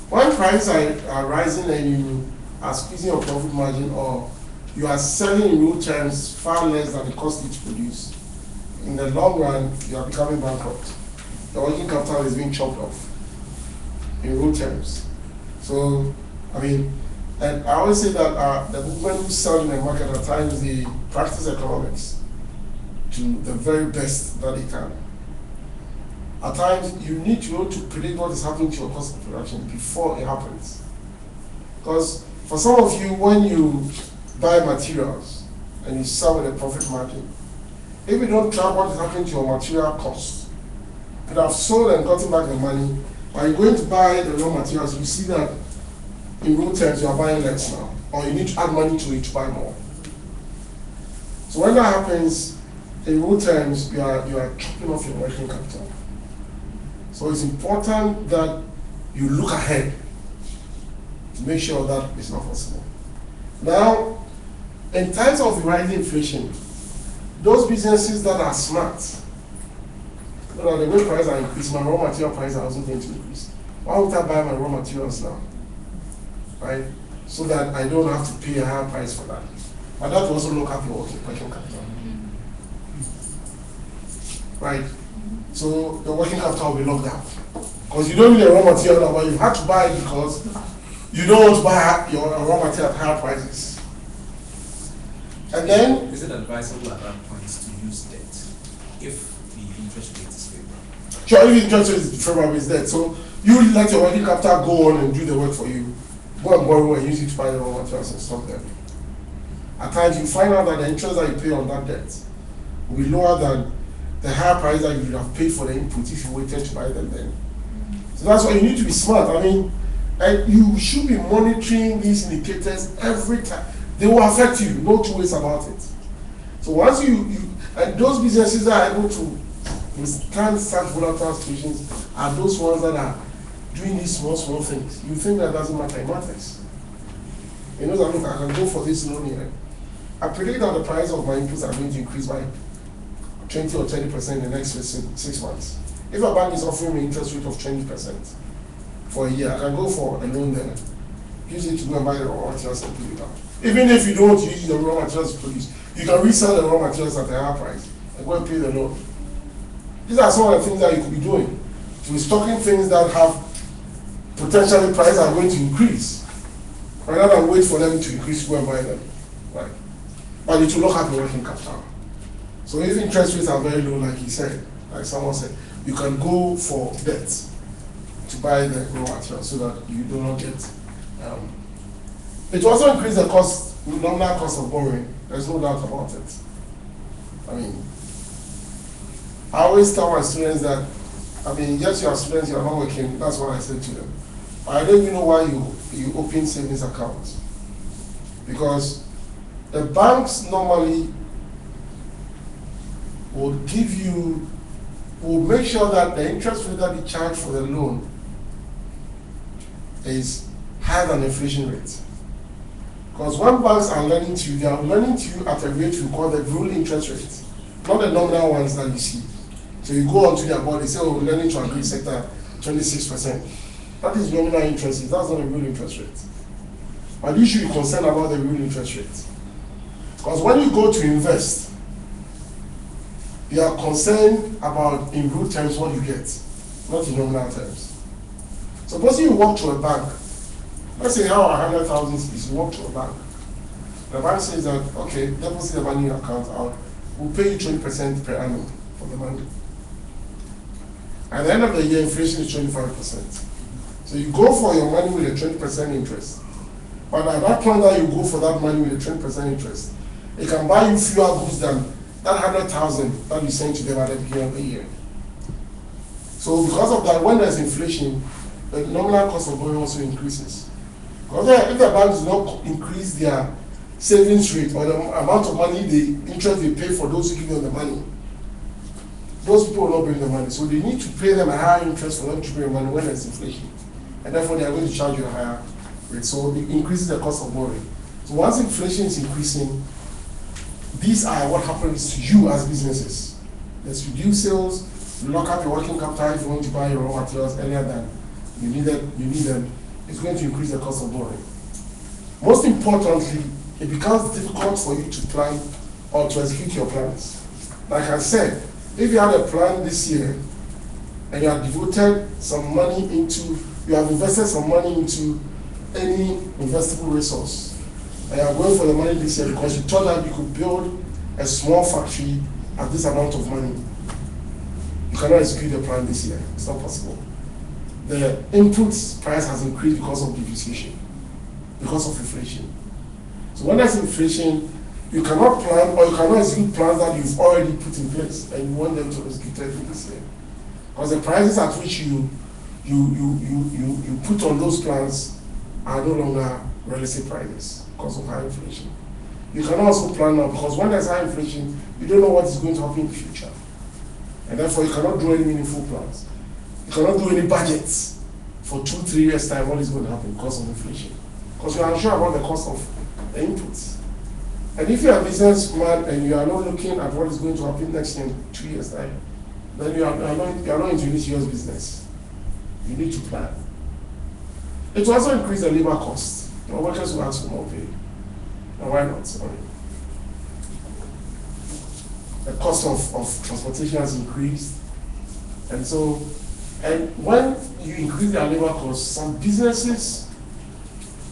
S2: when prices are rising and you are squeezing your profit margin, or you are selling in real terms far less than the cost you to produce, in the long run, you are becoming bankrupt. The working capital is being chopped off in real terms. So, and I always say that the people who sell in the market at times, they practice economics to the very best that they can. At times, you need to know to predict what is happening to your cost of production before it happens. Because for some of you, when you buy materials and you sell with a profit margin, if you don't track what is happening to your material cost, you could have sold and gotten back the money. When you're going to buy the raw materials, you see that in real terms you are buying less now, or you need to add money to it to buy more. So when that happens, in real terms, you are chopping off your working capital. So it's important that you look ahead to make sure that it's not possible. Now, in times of rising inflation, those businesses that are smart, the way prices are increasing, my raw material prices are also going to increase. Why would I buy my raw materials now? Right? So that I don't have to pay a higher price for that. But that will also look at your working capital. Right? So the working capital will be locked up. Because you don't need a raw material now, but you have to buy it because you don't want to buy your raw material at higher prices. And then,
S5: Is it advisable at that point to use debt if the interest rate is favorable?
S2: sure, if the interest rate is favorable, it's debt. So you let your working capital go on and do the work for you. Go and borrow and use it to buy the raw materials and stop them. At times you find out that the interest that you pay on that debt will be lower than the higher price that you would have paid for the input if you waited to buy them then. So that's why you need to be smart. I mean, and you should be monitoring these indicators every time. They will affect you, no two ways about it. So once you and those businesses that are able to withstand such volatile situations are those ones that are doing these small things. You think that doesn't matter, it matters. You know that, look, I can go for this loan here. I predict that the price of my inputs are going to increase by 20 or 30% in the next 6 months. If a bank is offering me interest rate of 20% for a year, I can go for a loan there. Use it to go and buy the raw materials and put it out. Even if you don't use the raw materials to produce, you can resell the raw materials at a higher price and go and pay the loan. These are some of the things that you could be doing. To be stocking things that have potentially prices are going to increase, rather than wait for them to increase to go and buy them. Right? But it will lock up your working capital. So if interest rates are very low, like he said, like someone said, you can go for debt to buy the raw material so that you do not get. It will also increase the cost, nominal cost of borrowing. There's no doubt about it. I mean, I always tell my students that, I mean, yes, you are students, you are not working. That's what I said to them. I don't even know why you open savings accounts, because the banks normally will make sure that the interest rate that they charge for the loan is higher than the inflation rate. Because when banks are lending to you, they are lending to you at a rate we call the real interest rate, not the nominal ones that you see. So you go onto their board, they say, oh, we're lending to agri sector 26%. That is nominal interest rate, that's not a real interest rate. But you should be concerned about the real interest rate. Because when you go to invest, you are concerned about, in real terms, what you get, not in nominal terms. Suppose you walk to a bank, let's say how 100,000 is, you walk to a bank. The bank says that, okay, deposit the money in your account, we'll pay you 20% per annum for the money. At the end of the year, inflation is 25%. So you go for your money with a 20% interest. But at that point that you go for that money with a 20% interest, it can buy you fewer goods than that 100,000 that you sent to them at the beginning of the year. So because of that, when there's inflation, the nominal cost of borrowing also increases. Because if the banks do not increase their savings rate or the amount of money, the interest they pay for those who give them the money, those people will not bring the money. So they need to pay them a higher interest for them to bring money when there's inflation. And therefore they are going to charge you a higher rate. So it increases the cost of borrowing. So once inflation is increasing, these are what happens to you as businesses. Let's reduce sales, lock up your working capital if you want to buy your raw materials earlier than you need them. It's going to increase the cost of borrowing. Most importantly, it becomes difficult for you to plan or to execute your plans. Like I said, if you had a plan this year and you have devoted some money into, you have invested some money into any investable resource, and you are going for the money this year because you thought that you could build a small factory at this amount of money, you cannot execute the plan this year. It's not possible. The input price has increased because of depreciation, because of inflation. So when there's inflation, you cannot plan or you cannot execute plans that you've already put in place and you want them to execute this year. Because the prices at which you put on those plans are no longer realistic prices because of high inflation. You can also plan now because when there's high inflation, you don't know what is going to happen in the future. And therefore you cannot do any meaningful plans. You cannot do any budgets for 2-3 years time what is going to happen because of inflation. Because you are unsure about the cost of the inputs. And if you are a businessman and you are not looking at what is going to happen next year in 2 years time, then you are not into this year's business. You need to plan. It will also increase the labor cost. Your workers will ask for more pay. And why not? The cost of transportation has increased. And so And when you increase their labor costs, some businesses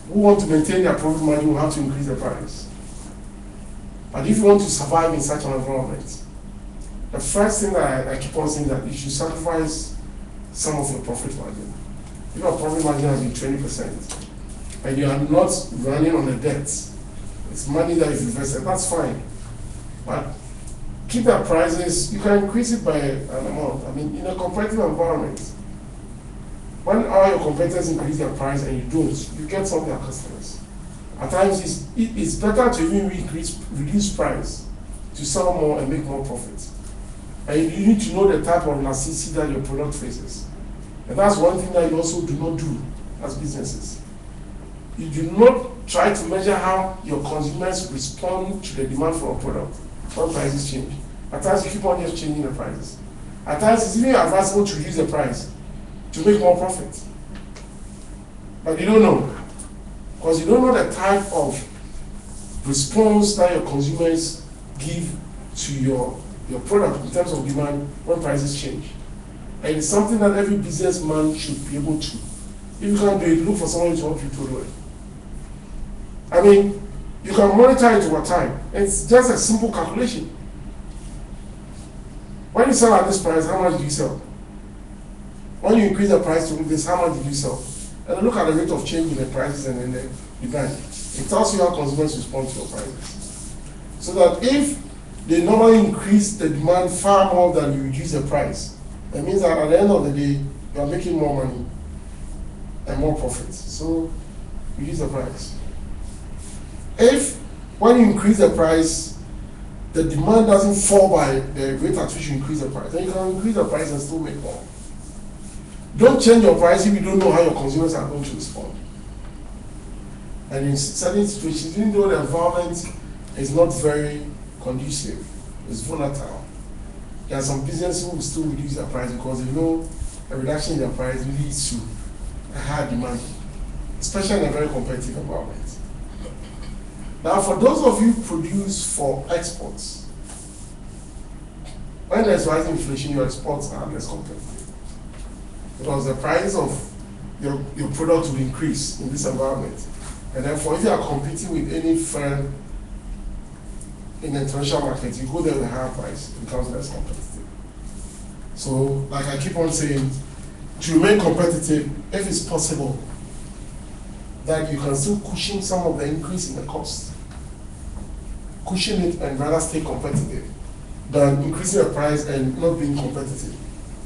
S2: who want to maintain their profit margin will have to increase the price. But if you want to survive in such an environment, the first thing that I keep on saying that you should sacrifice some of your profit margin. If your profit margin has been 20% and you are not running on a debt, it's money that is invested, that's fine. But keep the prices, you can increase it by an amount. I mean, in a competitive environment, when all your competitors increase their price and you don't, you get some of their customers. At times, it's better to even reduce price to sell more and make more profit. And you need to know the type of elasticity that your product faces. And that's one thing that you also do not do as businesses. You do not try to measure how your consumers respond to the demand for a product when prices change. At times, you keep on just changing the prices. At times, it's even advisable to reduce the price to make more profit. But you don't know. Because you don't know the type of response that your consumers give to your product in terms of demand when prices change. And it's something that every businessman should be able to. If you can't do it, look for someone to help you to do it. I mean, you can monitor it over time. It's just a simple calculation. When you sell at this price, how much do you sell? When you increase the price to this, how much did you sell? And look at the rate of change in the prices and in the demand. It tells you how consumers respond to your prices. So that if they normally increase the demand far more than you reduce the price, that means that at the end of the day, you are making more money and more profits. So reduce the price. If when you increase the price, the demand doesn't fall by the rate at which you increase the price, then you can increase the price and still make more. Don't change your price if you don't know how your consumers are going to respond. And in certain situations, even though the environment is not very conducive, it's volatile, there are some businesses who will still reduce their price because they know a reduction in their price leads to a higher demand, especially in a very competitive environment. Now, for those of you who produce for exports, when there's rising inflation, your exports are less competitive. Because the price of your product will increase in this environment. And therefore, if you are competing with any firm in the international market, you go there with a higher price, it becomes less competitive. So, like I keep on saying, to remain competitive, if it's possible, that you can still cushion some of the increase in the cost. Cushion it and rather stay competitive than increasing the price and not being competitive.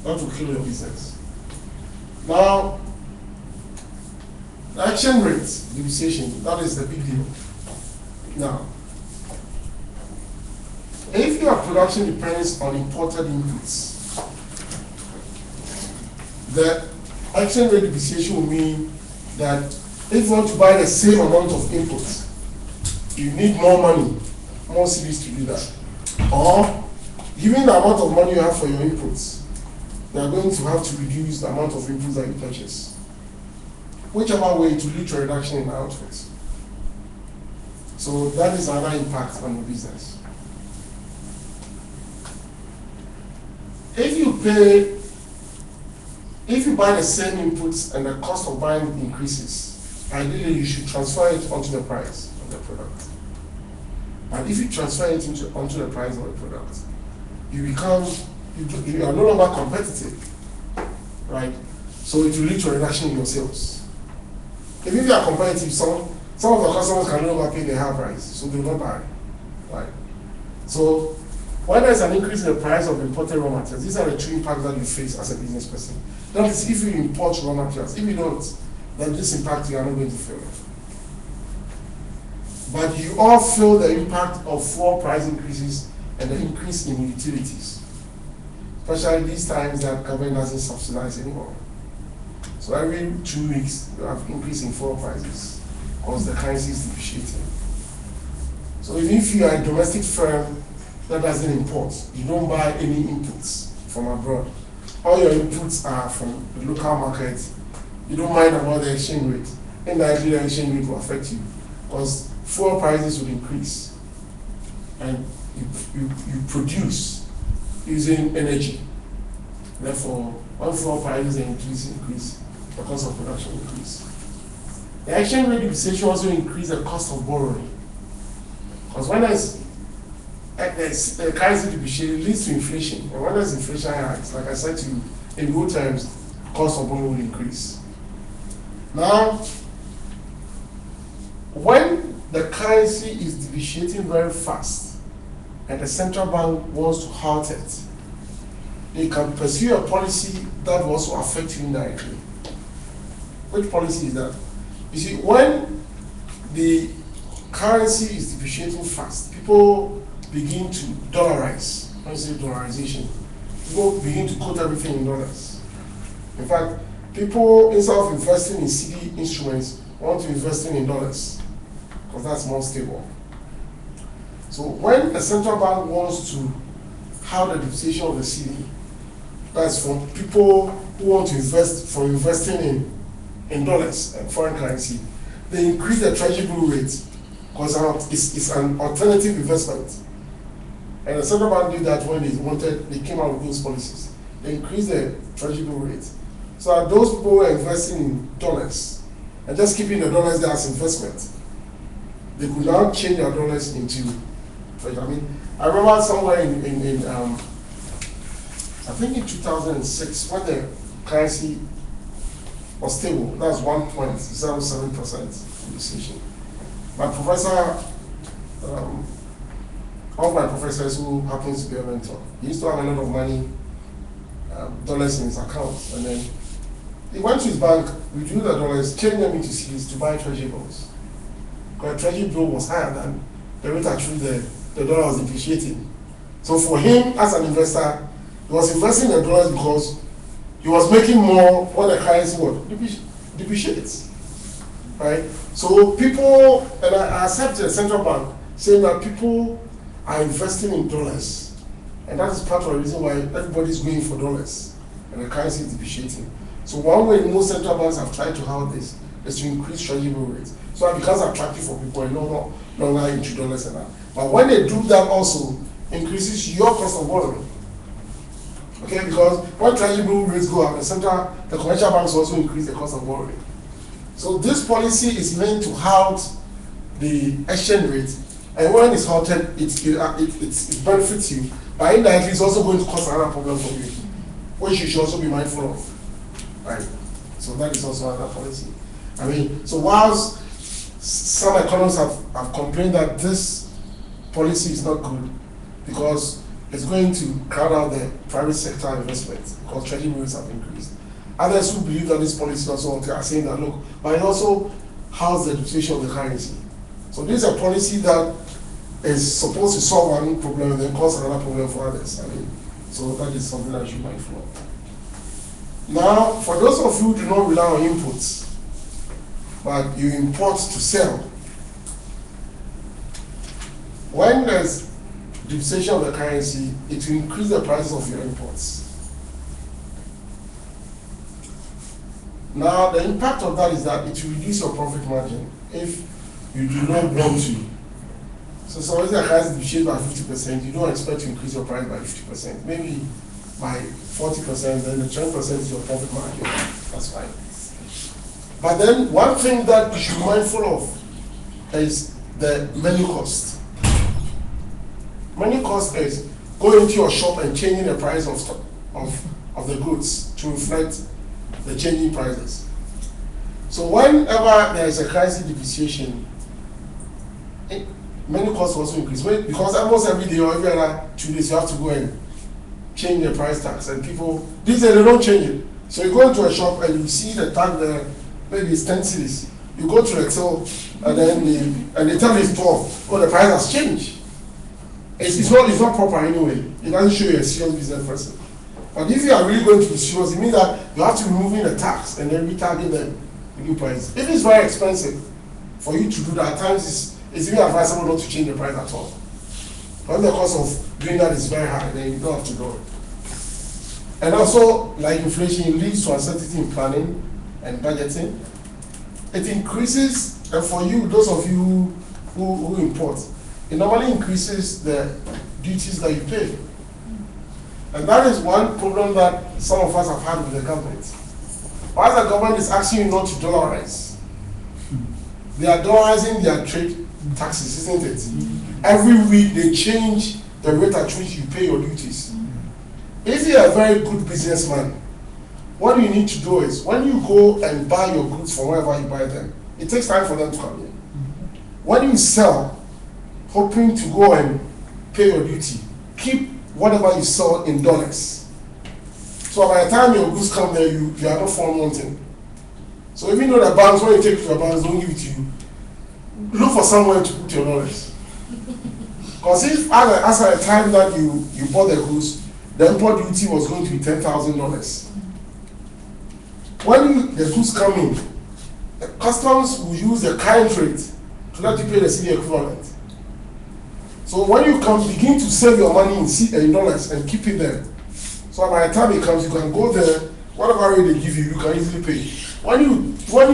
S2: That will kill your business. Now, the exchange rate depreciation, that is the big deal. Now, if your production depends on imported inputs, the exchange rate depreciation will mean that if you want to buy the same amount of inputs, you need more money, more cedis to do that. Or, given the amount of money you have for your inputs, you are going to have to reduce the amount of inputs that you purchase. Whichever way, it will lead to a reduction in output. So that is another impact on your business. If you buy the same inputs and the cost of buying increases, ideally you should transfer it onto the price of the product. And if you transfer it onto the price of the product, you are no longer competitive, right? So it will lead to a reduction in your sales. If you are competitive, some of the customers can no longer pay the higher price, so they will not buy, right? So when there's an increase in the price of imported raw materials, these are the two impacts that you face as a business person. That is, if you import raw materials. If you don't, then this impact you are not going to feel it. But you all feel the impact of fuel price increases and the increase in utilities, especially these times that government doesn't subsidize anymore. So every 2 weeks, you have increase in fuel prices because the currency is depreciating. So even if you are a domestic firm that doesn't import, you don't buy any inputs from abroad. All your inputs are from the local market. You don't mind about the exchange rate. Indirectly, the exchange rate will affect you because fuel prices will increase and you produce using energy. Therefore, when fuel prices increase, the cost of production increase. The exchange rate depreciation also increase the cost of borrowing. Because when the currency depreciation leads to inflation, and when there's inflation hikes, like I said to you, in good times, cost of borrowing will increase. Now, when the currency is depreciating very fast, and the central bank wants to halt it, they can pursue a policy that will also affect you indirectly. Which policy is that? You see, when the currency is depreciating fast, people begin to dollarize. When I say dollarization, people begin to quote everything in dollars. In fact, people, instead of investing in CD instruments, want to invest in dollars because that's more stable. So when a central bank wants to have the depreciation of the CD, that's from people who want to invest, for investing in dollars and foreign currency, they increase the treasury bill rate because it's an alternative investment. And the central bank did that when they came out with those policies. They increased the treasury bill rate. So that those people who are investing in dollars and just keeping the dollars there as investment, they could now change their dollars into treasury. I mean, I remember somewhere in I think in 2006, when the currency was stable, that was 1.07% depreciation. My professor, one of my professors who happens to be a mentor, he used to have a lot of money, dollars in his account, and then he went to his bank, withdrew the dollars, changed them into CDs to buy treasury bills. Because the treasury bill was higher than the rate at which the dollar was depreciating. So for him, as an investor, he was investing in dollars because he was making more when the currency depreciates, right? So people, and I accept the central bank saying that people are investing in dollars, and that is part of the reason why everybody is going for dollars, and the currency is depreciating. So one way most central banks have tried to have this is to increase treasury bill rates, so it becomes attractive for people and no longer into dollars and that. But when they do that, also increases your cost of borrowing. Okay, because when treasury bill rates go up, the commercial banks also increase the cost of borrowing. So this policy is meant to halt the exchange rate, and when it's halted, it benefits you, but indirectly it's also going to cause another problem for you, which you should also be mindful of, right? So that is also another policy. I mean, so whilst some economists have complained that this policy is not good because it's going to crowd out the private sector investment because treasury rates have increased. Others who believe that this policy also are saying that, look, but it also has the depreciation of the currency. So this is a policy that is supposed to solve one problem and then cause another problem for others. I mean, so that is something that you should be mindful of. Now, for those of you who do not rely on inputs, but you import to sell, when there's depreciation of the currency, it will increase the prices of your imports. Now, the impact of that is that it will reduce your profit margin if you do not want to. So always the currency depreciates by 50%, you don't expect to increase your price by 50%, maybe by 40%, then the 20% is your profit margin. That's fine. But then one thing that you should be mindful of is the menu cost. Menu cost is going into your shop and changing the price of the goods to reflect the changing prices. So whenever there is a currency depreciation, menu costs also increase. Because almost every day or every other 2 days you have to go and change the price tags, and people these days they don't change it. So you go into a shop and you see the tag there, maybe it's 10 cedis. You go to Excel and then they tell you it's 12. Oh, the price has changed. It's not proper anyway. It doesn't show you a serious business person. But if you are really going to be serious, it means that you have to be removing the tax and then retagging the new price. If it's very expensive for you to do that, at times it's even advisable not to change the price at all. But the cost of doing that is very high, then you don't have to do it. And also, like inflation, it leads to uncertainty in planning and budgeting. It increases, and for you, those of you who import, it normally increases the duties that you pay. And that is one problem that some of us have had with the government. While the government is asking you not to dollarize, they are dollarizing their trade taxes, isn't it? Every week they change the rate at which you pay your duties. If you are a very good businessman, what you need to do is, when you go and buy your goods from wherever you buy them, it takes time for them to come in. When you sell, hoping to go and pay your duty, keep whatever you sell in dollars. So by the time your goods come there, you are not found wanting. So even though the banks, when you take it to the banks, don't give it to you, look for somewhere to put your dollars. Because if as at the time that you bought the goods, the import duty was going to be $10,000. When the goods come in, the customs will use the current rate to let you pay the cedi equivalent. So when you can begin to save your money in dollars and keep it there, so by the time it comes, you can go there, whatever rate they give you, you can easily pay. When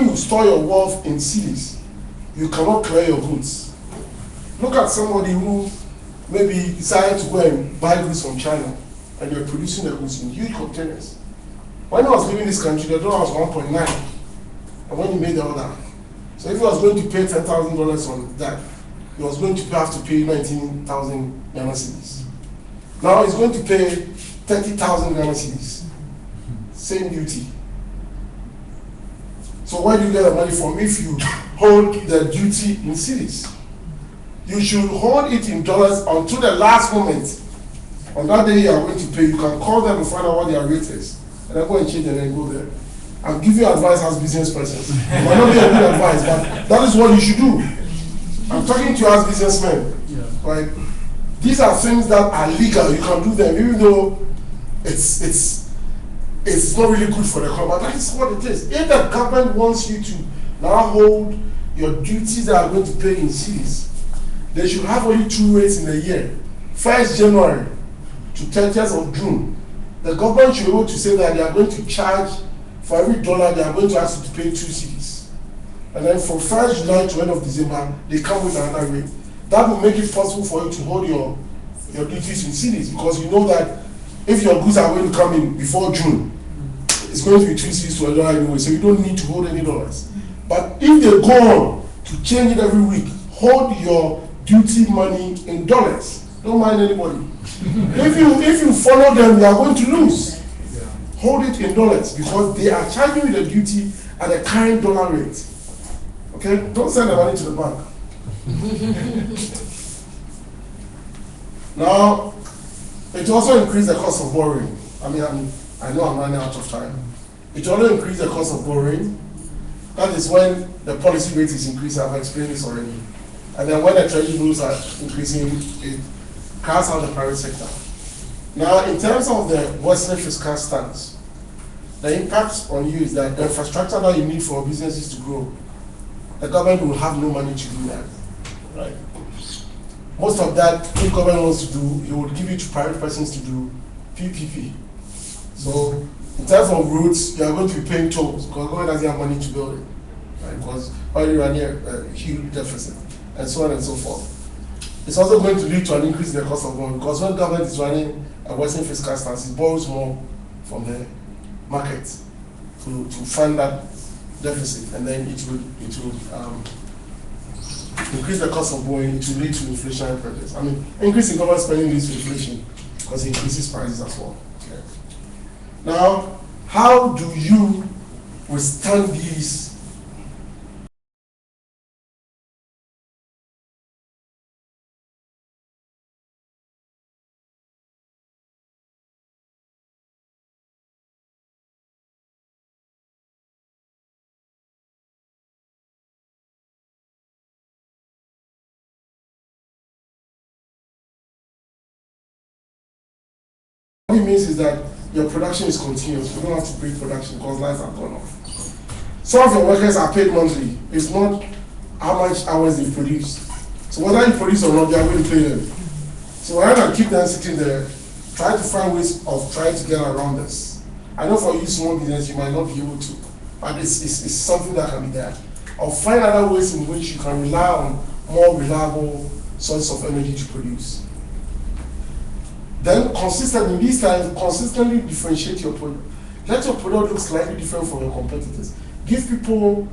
S2: you store your wealth in cedis, you cannot clear your goods. Look at somebody who maybe decided to go and buy goods from China, and they're producing the goods in huge containers. When I was leaving this country, the dollar was 1.9, and when he made the order, so if he was going to pay $10,000 on that, he was going to have to pay 19,000 Ghana cedis. Now he's going to pay 30,000 Ghana cedis. Same duty. So where do you get the money from if you hold the duty in cedis? You should hold it in dollars until the last moment. On that day you are going to pay, you can call them and find out what their rate is. And then go and change and then go there. I'm giving you advice as business persons. It might not be a good advice, but that is what you should do. I'm talking to you as businessmen.
S3: Yeah.
S2: Right? These are things that are legal. You can do them, even though it's not really good for the economy. But that is what it is. If the government wants you to now hold your duties that are going to pay in cedis, they should have only 2 rates in a year. 1st January to 30th of June. The government should be able to say that they are going to charge for every dollar they are going to ask you to pay 2 cedis. And then from 1st July to end of December, they come with another rate. That will make it possible for you to hold your duties in cedis, because you know that if your goods are going to come in before June, it's going to be 2 cedis to a dollar anyway, so you don't need to hold any dollars. But if they go on to change it every week, hold your duty money in dollars. Don't mind anybody. If you follow them, you are going to lose. Hold it in dollars, because they are charging you the duty at the current dollar rate. Okay? Don't send the money to the bank. Now, it also increased the cost of borrowing. I know I'm running out of time. It also increased the cost of borrowing. That is when the policy rate is increasing. I've explained this already. And then when the treasury rules are increasing, it cuts out the private sector. Now, in terms of the Western fiscal stance, the impact on you is that the infrastructure that you need for businesses to grow, the government will have no money to do that. Right? Most of that, if government wants to do, it will give it to private persons to do PPP. So, in terms of routes, you are going to be paying tolls because government doesn't have money to build it. Right? Because already running a huge deficit, and so on and so forth. It's also going to lead to an increase in the cost of borrowing, because when government is running a Western fiscal stance, it borrows more from the market to fund that deficit, and then it will increase the cost of borrowing. It will lead to inflationary pressures. Increasing government spending leads to inflation because it increases prices as well. Okay. Now, how do you withstand these? What it means is that your production is continuous. You don't have to break production because lines have gone off. Some of your workers are paid monthly. It's not how much hours they produce. So whether you produce or not, they are going to pay them. So rather than keep them sitting there, try to find ways of trying to get around this. I know for you small business, you might not be able to, but it's something that can be done. Or find other ways in which you can rely on more reliable source of energy to produce. Then consistently, in these times, consistently differentiate your product. Let your product look slightly different from your competitors. Give people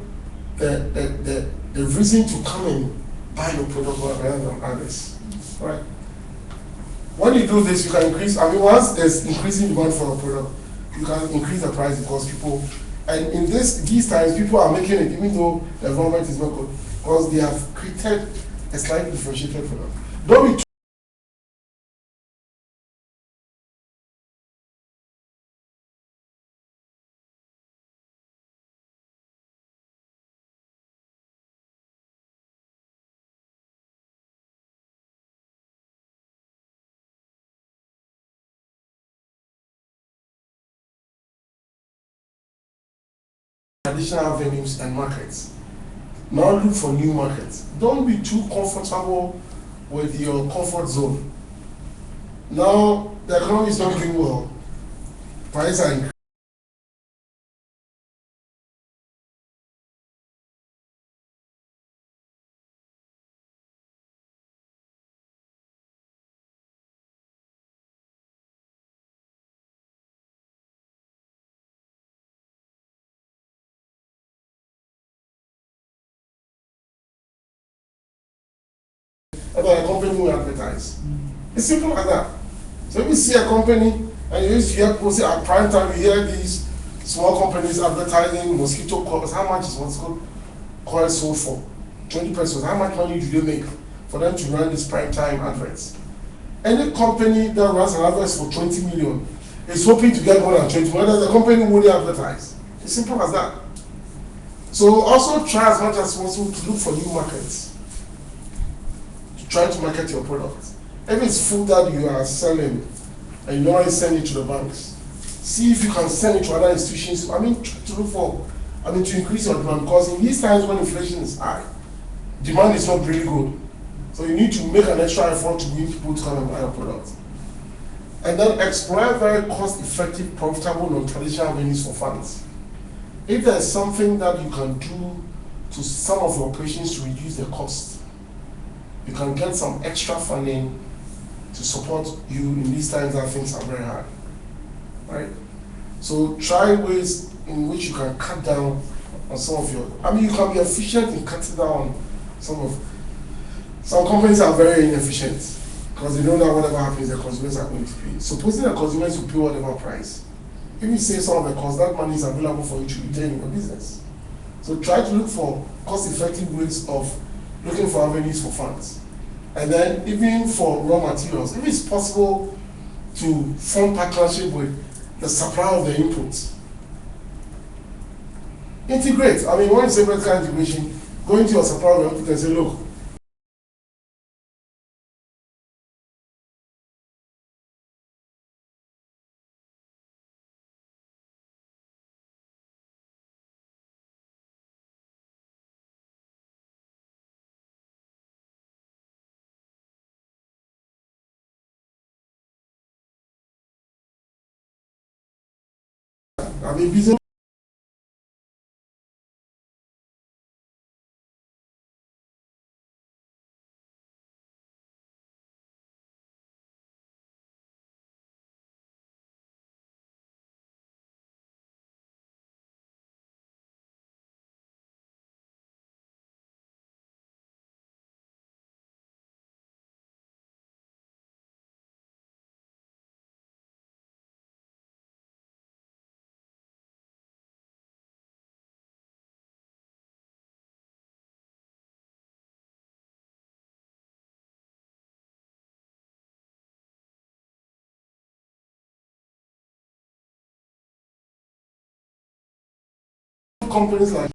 S2: the reason to come and buy your product rather than others. Right? When you do this, you can increase, once there's increasing demand for your product, you can increase the price because people, and in these times, people are making it even though the environment is not good, because they have created a slightly differentiated product. Don't be traditional venues and markets. Now look for new markets. Don't be too comfortable with your comfort zone. Now the economy is not doing well. Prices are increasing. About a company will advertise. It's simple as that. So if you see a company and you used to hear people say at prime time, you hear these small companies advertising mosquito coils. How much is mosquito coil sold for? 20 pesos. How much money do they make for them to run these prime time adverts? Any company that runs an advert for 20 million is hoping to get more than 20 million. The company will advertise. It's simple as that. So also try as much as possible to look for new markets. Try to market your product. If it's food that you are selling and you don't want to send it to the banks, see if you can send it to other institutions. Try to look for, to increase your demand, because in these times when inflation is high, demand is not really good. So you need to make an extra effort to bring people to come and buy your product. And then explore very cost-effective, profitable, non-traditional avenues for funds. If there's something that you can do to some of your operations to reduce the cost, you can get some extra funding to support you in these times that things are very hard, right? So try ways in which you can cut down on some of your, you can be efficient in cutting down on some companies are very inefficient because they know that whatever happens, the consumers are going to pay. Supposing the consumers will pay whatever price, if you save some of the cost, that money is available for you to retain in your business. So try to look for cost-effective ways of looking for avenues for funds. And then even for raw materials, if it's possible to form partnership with the supplier of the inputs. Integrate. When you say vertical integration, go into your supplier of the input and say, look, business. Companies like